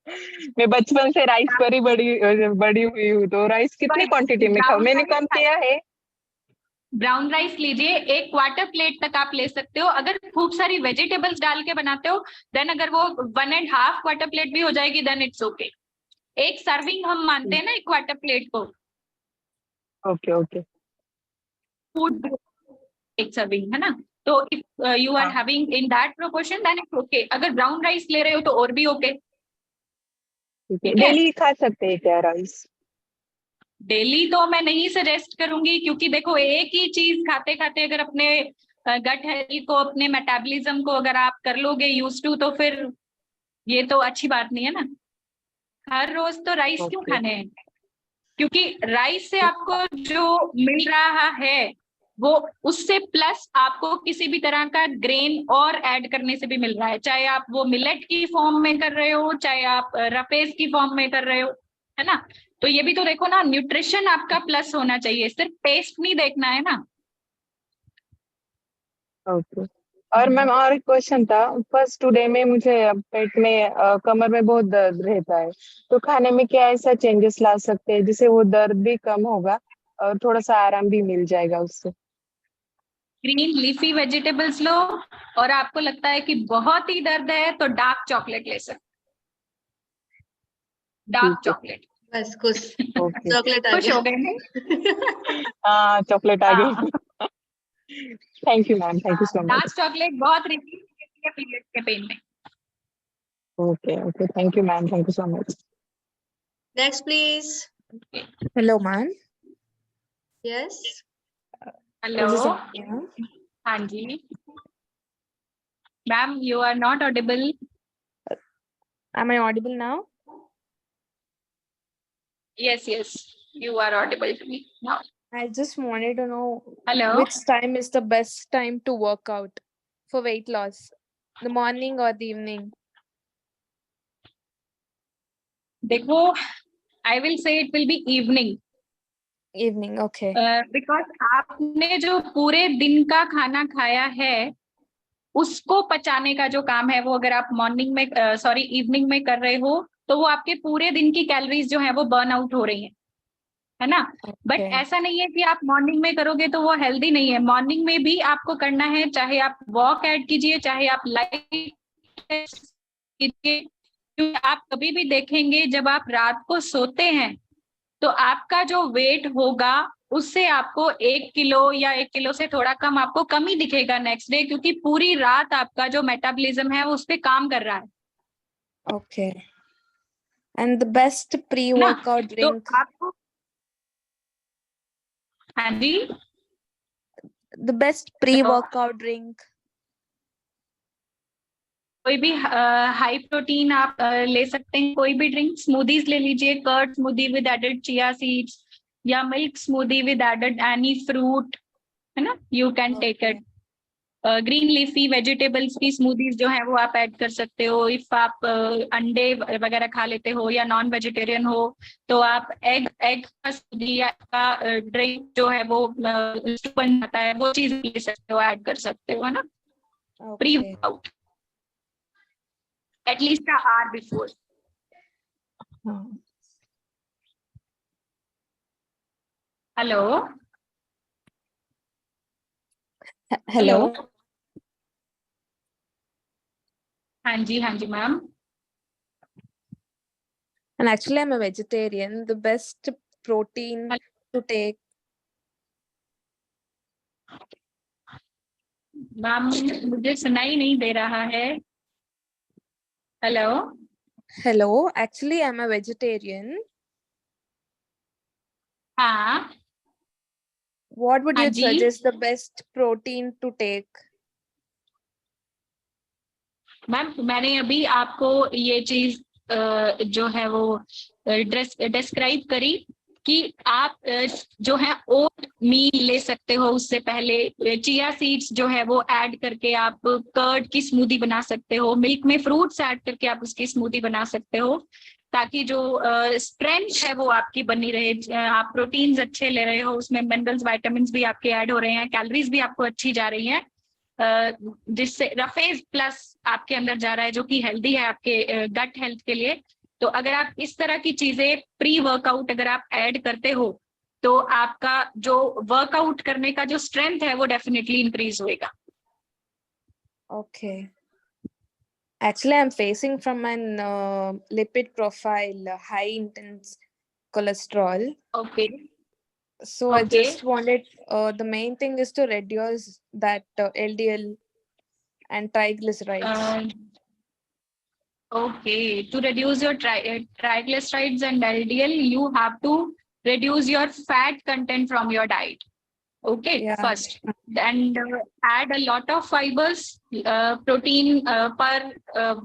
मैं बचपन से राइस पर ही बड़ी हुई हूँ, तो राइस कितनी क्वांटिटी में खाओ, मैंने कम किया है। ब्राउन राइस लीजिए, 1 क्वार्टर प्लेट तक आप ले सकते हो। अगर खूब सारी वेजिटेबल्स डाल के बनाते हो देन अगर वो 1.5 क्वार्टर प्लेट भी हो जाएगी देन इट्स ओके। 1 सर्विंग हम मानते हैं ना 1 क्वार्टर प्लेट को। Okay okay. फूड 1 सर्विंग है ना, तो if you are having in that proportion then it's okay. अगर ब्राउन राइस ले रहे हो तो और भी ओके। डेली खा सकते हैं क्या राइस? डेली तो मैं नहीं सजेस्ट करूंगी, क्योंकि देखो एक ही चीज खाते खाते अगर अपने गट हेल्थ को, अपने मेटाबॉलिज्म को अगर आप कर लोगे यूज टू, तो फिर ये तो अच्छी बात नहीं है ना। हर रोज तो राइस क्यों खाने हैं? क्योंकि राइस से आपको जो मिल रहा है वो उससे प्लस आपको किसी भी तरह का ग्रेन और ऐड करने से भी मिल रहा है, चाहे आप वो मिलेट की फॉर्म में कर रहे हो, चाहे आप रफेज की फॉर्म में कर रहे हो, है ना। तो ये भी तो देखो ना, न्यूट्रिशन आपका प्लस होना चाहिए, सिर्फ टेस्ट नहीं देखना है ना। ओके। और मैम और एक क्वेश्चन था, फर्स्ट टुडे में मुझे पेट में कमर में बहुत दर्द रहता है, तो खाने में क्या ऐसा चेंजेस ला सकते हैं जिससे वो दर्द भी कम होगा और थोड़ा सा आराम भी मिल जाएगा उससे? ग्रीन लीफी वेजिटेबल्स लो, और आपको लगता है कि बहुत ही दर्द है तो डार्क चॉकलेट ले सकते, डार्क चॉकलेट। बस खुश, ओके। चॉकलेट आ खुश हो गया। गए नहीं? हाँ, चॉकलेट आ हाँ, गई। Thank you ma'am, thank you so dark much. Chocolate बहुत रिलीफ देती है पीरियड के पेन में। Okay okay, thank you ma'am, thank you so much. Next, please. Hello, ma'am. Yes. Hello, This is Anya. हाँ जी ma'am, you are not audible. Am I audible now? Yes, yes, you are audible to me now. I just wanted to know Hello. which time is the best time to work out for weight loss, the morning or the evening? देखो, I will say it will be evening. Evening, okay. Because आपने जो पूरे दिन का खाना खाया है उसको पचाने का जो काम है वो अगर आप मॉर्निंग में सॉरी इवनिंग में कर रहे हो तो वो आपके पूरे दिन की कैलोरीज जो है वो बर्न आउट हो रही है ना। बट ऐसा नहीं है कि आप मॉर्निंग में करोगे तो वो हेल्दी नहीं है, मॉर्निंग में भी आपको करना है, चाहे आप वॉक ऐड कीजिए, चाहे आप लाइट कीजिए। क्योंकि आप कभी भी देखेंगे जब आप रात को सोते हैं तो आपका जो वेट होगा उससे आपको 1 किलो या 1 किलो से थोड़ा कम आपको कमी दिखेगा नेक्स्ट डे, क्योंकि पूरी रात आपका जो मेटाबॉलिज्म है वो उस पे काम कर रहा है। Okay. And the best pre-workout तो drink? आपको, हाँ जी, The best pre-workout drink? कोई भी हाई प्रोटीन आप ले सकते हैं, कोई भी ड्रिंक, स्मूदीज ले लीजिए, curd smoothie with added chia seeds या milk smoothie with added any fruit, है ना, you can take it. Green leafy vegetables की स्मूदीज जो है वो आप ऐड कर सकते हो। इफ आप अंडे वगैरह खा लेते हो या नॉन वेजिटेरियन हो तो आप एग का स्मूदी या ड्रिंक जो है वो बन जाता है, वो चीज ले सकते हो, ऐड कर सकते हो, है ना, pre workout at least an hour before. Hello. Hello. हाँ जी ma'am. And actually I'm a vegetarian. The best protein to take? Ma'am मुझे सुनाई नहीं दे रहा है। Hello. Hello, actually I'm a vegetarian. हाँ। What would you हाँ जी। suggest the best protein to take? Ma'am मैंने अभी आपको ये चीज जो है वो डिस्क्राइब करी कि आप जो है ओट मील ले सकते हो, उससे पहले चिया सीड्स जो है वो ऐड करके आप कर्ड की स्मूदी बना सकते हो, मिल्क में फ्रूट्स ऐड करके आप उसकी स्मूदी बना सकते हो, ताकि जो स्ट्रेंथ है वो आपकी बनी रहे। आप प्रोटीन्स अच्छे ले रहे हो, उसमें मिनरल्स विटामिन्स भी आपके ऐड हो रहे हैं, कैलोरीज भी आपको अच्छी जा रही हैं, जिससे रफेज प्लस आपके अंदर जा रहा है जो कि हेल्दी है आपके गट हेल्थ के लिए। तो अगर आप इस तरह की चीजें प्री वर्कआउट अगर आप ऐड करते हो तो आपका जो वर्कआउट करने का जो स्ट्रेंथ है वो डेफिनेटली इंक्रीज होएगा। Okay. Actually, I'm facing from an lipid profile, high intense cholesterol. Okay. So I just wanted, the main thing is to reduce that LDL and triglycerides. Okay, to reduce your triglycerides and LDL, you have to reduce your fat content from your diet. Okay, Yeah. first, and add a lot of fibers, protein per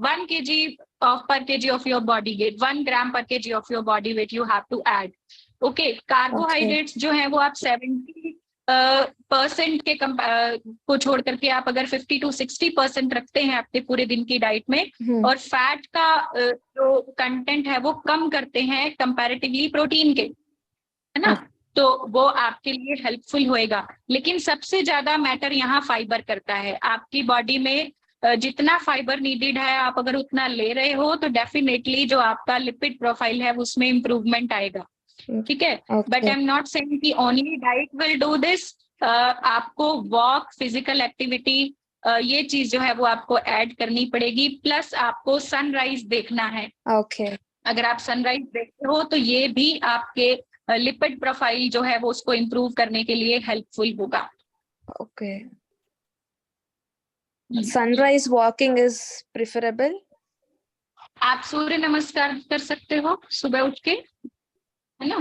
1 kg of per kg of your body weight, 1 gram per kg of your body weight you have to add. Okay, carbohydrates जो है वो आप 70% के को छोड़ करके आप अगर 50 to 60% रखते हैं अपने पूरे दिन की डाइट में, और फैट का जो कंटेंट है वो कम करते हैं कंपैरेटिवली प्रोटीन के, है ना, तो वो आपके लिए हेल्पफुल होएगा। लेकिन सबसे ज्यादा मैटर यहाँ फाइबर करता है। आपकी बॉडी में जितना फाइबर नीडेड है आप अगर उतना ले रहे हो तो डेफिनेटली जो आपका लिपिड प्रोफाइल है उसमें इंप्रूवमेंट आएगा। ठीक है, but I am not saying कि only diet will do this. आपको वॉक, फिजिकल एक्टिविटी, ये चीज जो है वो आपको ऐड करनी पड़ेगी, प्लस आपको सनराइज देखना है। ओके, अगर आप सनराइज देखते हो तो ये भी आपके लिपिड प्रोफाइल जो है वो उसको इम्प्रूव करने के लिए हेल्पफुल होगा। Okay, sunrise walking is preferable. आप सूर्य नमस्कार कर सकते हो सुबह उठ के, है ना।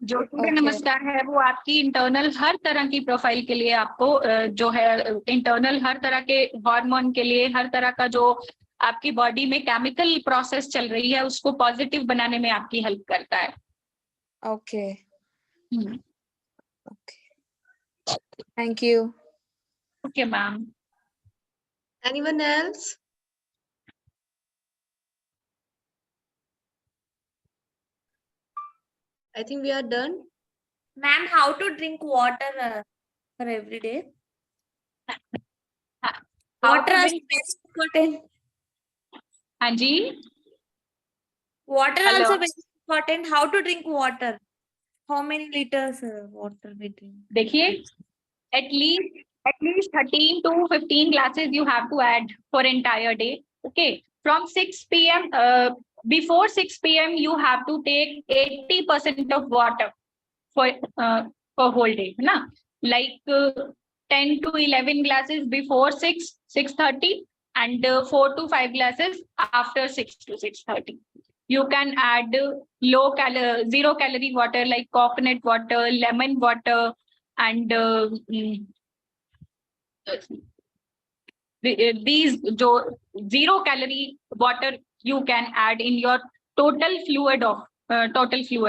जो सूर्य नमस्कार है वो आपकी इंटरनल हर तरह की प्रोफाइल के लिए, आपको जो है इंटरनल हर तरह के हार्मोन के लिए, हर तरह का जो आपकी बॉडी में केमिकल प्रोसेस चल रही है उसको पॉजिटिव बनाने में आपकी हेल्प करता है। Okay, thank you. Okay ma'am. Anyone else? I think we are done. Ma'am, how to drink water for every day? Water is very important. हाँ जी, Water Hello. also very important. How to drink water? How many liters water we drink? देखिए, at least 13 to 15 glasses you have to add for entire day. Okay, from 6 p.m. Before 6 p.m. you have to take 80% of water for whole day, है ना? Like 10 to 11 glasses before 6:30 and 4 to 5 glasses after 6 to 6:30. You can add zero calorie water like coconut water, lemon water, and these जो zero calorie water you can add in your total fluid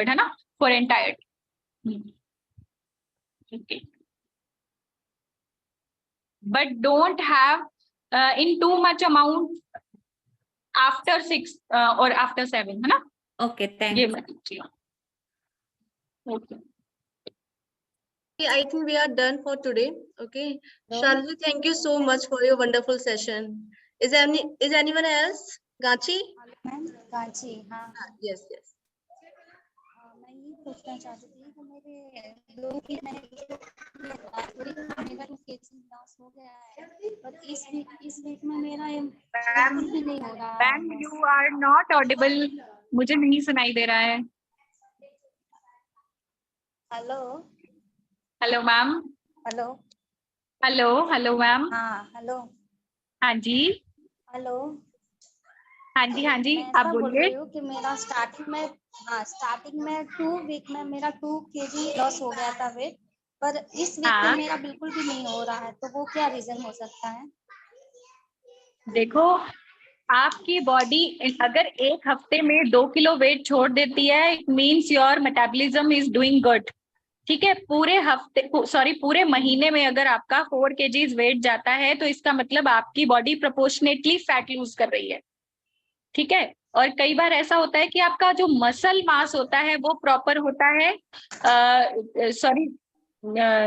है ना, for entire. Okay, but don't have in too much amount after 6 or after 7, है ना। Okay, thank ये you. मत कीजिए। Okay. Okay, I think we are done for today. Okay, Shalvi, thank you so much for your wonderful session. Is anyone else? Gachi? Ma'am गाची, हाँ Yes, yes. मैं ये पूछना चाहती थी कि मेरे 2-3 महीने मेरा केजी लॉस हो गया है, पर इस वीक में मेरा बिल्कुल भी नहीं हो रहा है। Ma'am you are not audible, मुझे नहीं सुनाई दे रहा है। Hello hello ma'am. Hello hello hello ma'am. हाँ हेलो हाँ जी। हेलो हाँ जी हाँ जी, मैं आप ऐसा बोल बोलिए। रही हूँ कि मेरा स्टार्टिंग में 2 वीक में मेरा 2 केजी लॉस हो गया था वेट, पर इस वीक में मेरा बिल्कुल भी नहीं हो रहा है, तो वो क्या रीजन हो सकता है? देखो, आपकी बॉडी अगर एक हफ्ते में 2 किलो वेट छोड़ देती है, it means your metabolism is doing good. ठीक है, पूरे महीने में अगर आपका 4 kgs वेट जाता है तो इसका मतलब आपकी बॉडी प्रोपोर्शनेटली फैट लूज कर रही है। ठीक है, और कई बार ऐसा होता है कि आपका जो मसल मास होता है वो प्रॉपर होता है,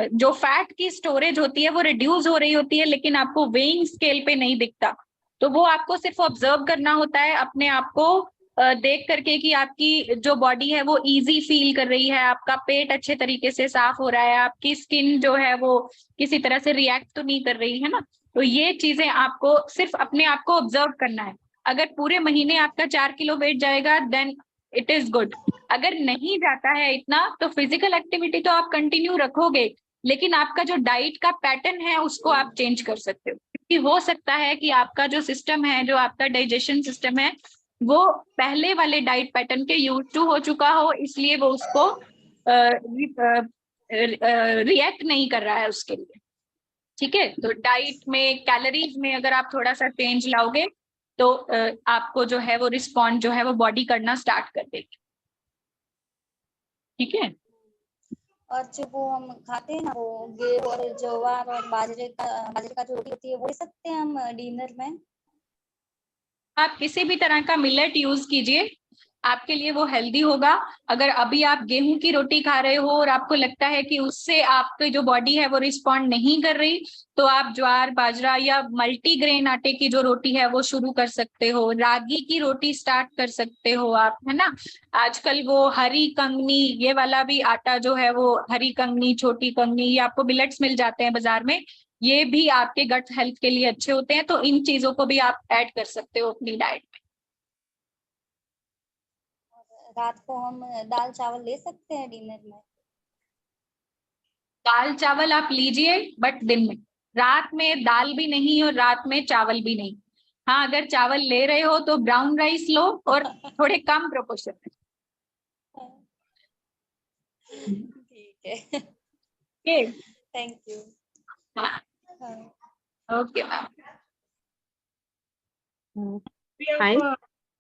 जो फैट की स्टोरेज होती है वो रिड्यूस हो रही होती है, लेकिन आपको वेइंग स्केल पे नहीं दिखता। तो वो आपको सिर्फ ऑब्जर्व करना होता है अपने आप को देख करके कि आपकी जो बॉडी है वो इजी फील कर रही है, आपका पेट अच्छे तरीके से साफ हो रहा है, आपकी स्किन जो है वो किसी तरह से रिएक्ट तो नहीं कर रही है ना। तो ये चीजें आपको सिर्फ अपने आप को ऑब्जर्व करना है। अगर पूरे महीने आपका 4 किलो वेट जाएगा देन इट इज गुड। अगर नहीं जाता है इतना तो फिजिकल एक्टिविटी तो आप कंटिन्यू रखोगे, लेकिन आपका जो डाइट का पैटर्न है उसको आप चेंज कर सकते हो, क्योंकि हो सकता है कि आपका जो सिस्टम है, जो आपका डाइजेशन सिस्टम है, वो पहले वाले डाइट पैटर्न के यूज टू हो चुका हो, इसलिए वो उसको रिएक्ट नहीं कर रहा है उसके लिए। ठीक है, तो डाइट में, कैलोरीज में अगर आप थोड़ा सा चेंज लाओगे तो आपको जो है वो रिस्पॉन्ड जो है वो बॉडी करना स्टार्ट कर देगी। ठीक है, और जो वो हम खाते हैं ना, वो गेहूं और ज्वार और बाजरे का जो रोटी होती है, वो ले सकते हैं हम डिनर में? आप किसी भी तरह का मिलेट यूज कीजिए, आपके लिए वो हेल्दी होगा। अगर अभी आप गेहूं की रोटी खा रहे हो और आपको लगता है कि उससे आपकी जो बॉडी है वो रिस्पॉन्ड नहीं कर रही, तो आप ज्वार बाजरा या मल्टीग्रेन आटे की जो रोटी है वो शुरू कर सकते हो, रागी की रोटी स्टार्ट कर सकते हो आप, है ना। आजकल वो हरी कंगनी, ये वाला भी आटा जो है वो हरी कंगनी, छोटी कंगनी, ये आपको मिलेट्स मिल जाते हैं बाजार में, ये भी आपके गट हेल्थ के लिए अच्छे होते हैं। तो इन चीजों को भी आप ऐड कर सकते हो अपनी डाइट में। रात को हम दाल चावल ले सकते हैं डिनर में? दाल चावल आप लीजिए, बट दिन में। रात में दाल भी नहीं और रात में चावल भी नहीं। हाँ, अगर चावल ले रहे हो तो ब्राउन राइस लो और थोड़े कम प्रोपोर्शन में। ठीक है, ओके, थैंक यू। हाँ, ओके मैम। आप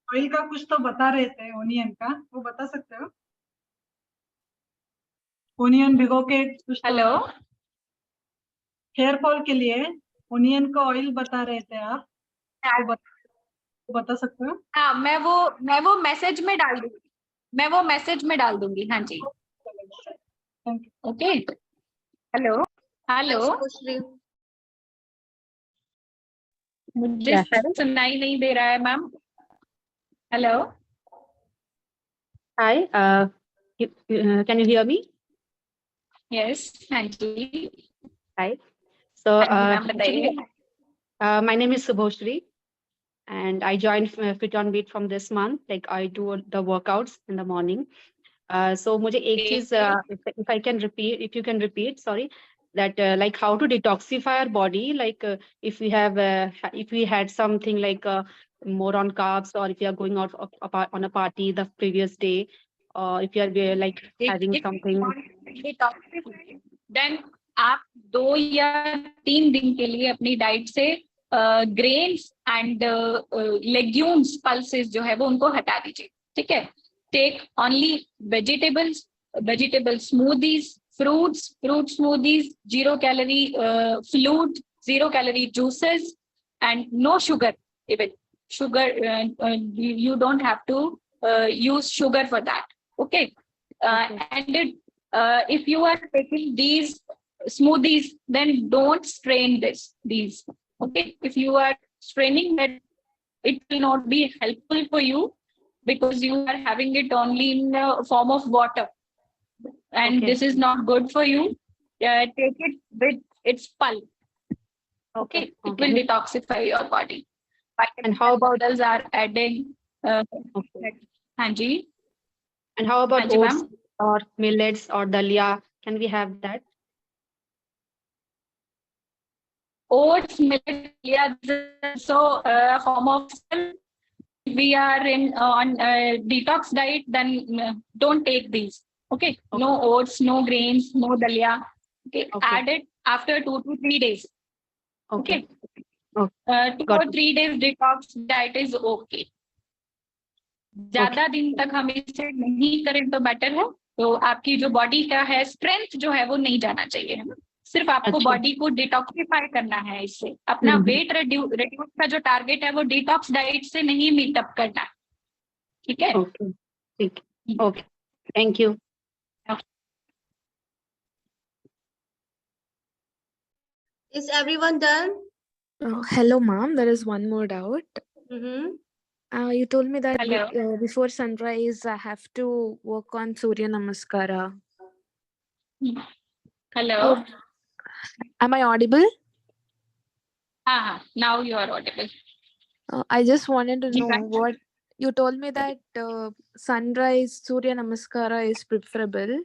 ऑयल का कुछ तो बता रहे थे, ओनियन का, वो बता सकते हो? ओनियन भिगो के कुछ। हेलो, हेयर फॉल के लिए ओनियन का ऑयल बता रहे थे आप, वो बता सकते हो? हाँ, मैं वो मैसेज में डाल दूंगी, मैं वो मैसेज में डाल दूंगी। हाँ जी, ओके। हेलो, हेलो, मुझे सुनाई नहीं दे रहा है ma'am. Hello, Hi, can you hear me? Yes, हाँ जी। Hi. So, मैम बताइए। my name is Subhoshri, and I joined Fit on Beat from this month. Like I do the workouts in the morning. So, मुझे एक चीज, if I can repeat, if you can repeat, sorry, that like how to detoxify our body. Like if we have, if we had something like more on carbs, or if you are going out on a party the previous day, or if you are like having something. Then आप 2 या 3 दिन के लिए अपनी diet से grains and legumes, pulses जो है वो उनको हटा दीजिए। ठीक है, take only vegetables, vegetable smoothies, fruit smoothies, 0 calorie fluid, 0 calorie juices, and no sugar. Even sugar, you don't have to use sugar for that. Okay, and if you are taking these smoothies, then don't strain these. Okay, if you are straining that, it will not be helpful for you, because you are having it only in the form of water, and this is not good for you. Take it with its pulp. Okay, it will detoxify your body. And how about others are adding Hanji? And how about Hanji, oats ma'am? or millets or dalia? Can we have that? Oats, millet, yeah, so form of, we are in on detox diet, then don't take these. Okay, no oats, no grains, no dalia. Okay, add it after 2 to 3 days. Okay, 2 or 3 days detox diet is okay. ज्यादा दिन तक हम इसे नहीं करें तो better है। तो आपकी जो बॉडी का है स्ट्रेंथ जो है वो नहीं जाना चाहिए, है ना। सिर्फ आपको बॉडी को डिटॉक्सिफाई करना है, इससे अपना वेट रिड्यूस का जो टारगेट है वो डिटॉक्स डाइट से नहीं मीटअप करना है। ठीक है, ठीक, okay, thank you. Is everyone done? Hello, ma'am. There is one more doubt. You told me that before sunrise, I have to work on Surya Namaskara. Hello. Am I audible? Now you are audible. I just wanted to know what you told me, that sunrise Surya Namaskara is preferable.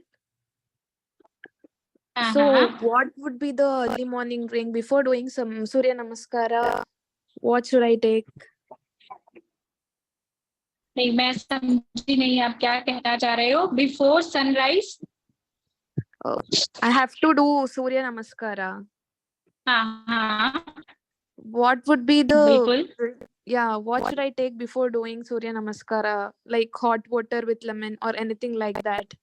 So what would be the early morning drink before doing some Surya Namaskara? What should I take? नहीं, मैं समझी नहीं आप क्या कहना चाह रहे हो। Before sunrise I have to do Surya Namaskara. हाँ What would be the बिल्कुल what should I take before doing Surya Namaskara? Like hot water with lemon or anything like that?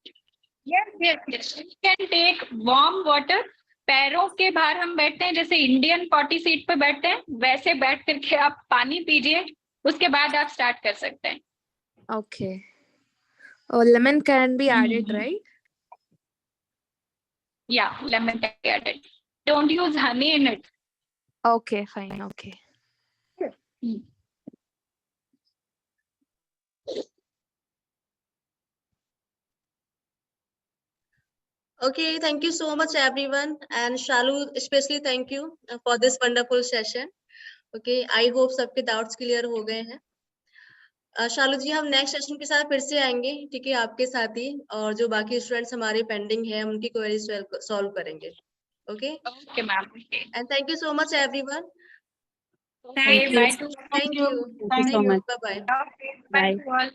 yes you can take warm water. पैरों के बाहर हम बैठते हैं जैसे Indian potty seat पे बैठते हैं वैसे बैठ करके आप पानी पीजिए उसके बाद आप स्टार्ट कर सकते हैं. Okay. Oh, lemon can be added, right? Yeah, lemon can be added. Don't use honey in it. Okay, fine. Okay. Okay, thank you so much everyone, and Shalu especially thank you for this wonderful session. Okay, I hope सबके doubts clear हो गए हैं. शालू जी हम next session के साथ फिर से आएंगे, ठीक है, आपके साथ ही, और जो बाकी स्टूडेंट्स हमारे पेंडिंग है उनकी क्वेरीज सॉल्व करेंगे. Okay okay ma'am. And thank you so much everyone. Bye. Thank you. Thank you so much. Bye bye. Bye to all.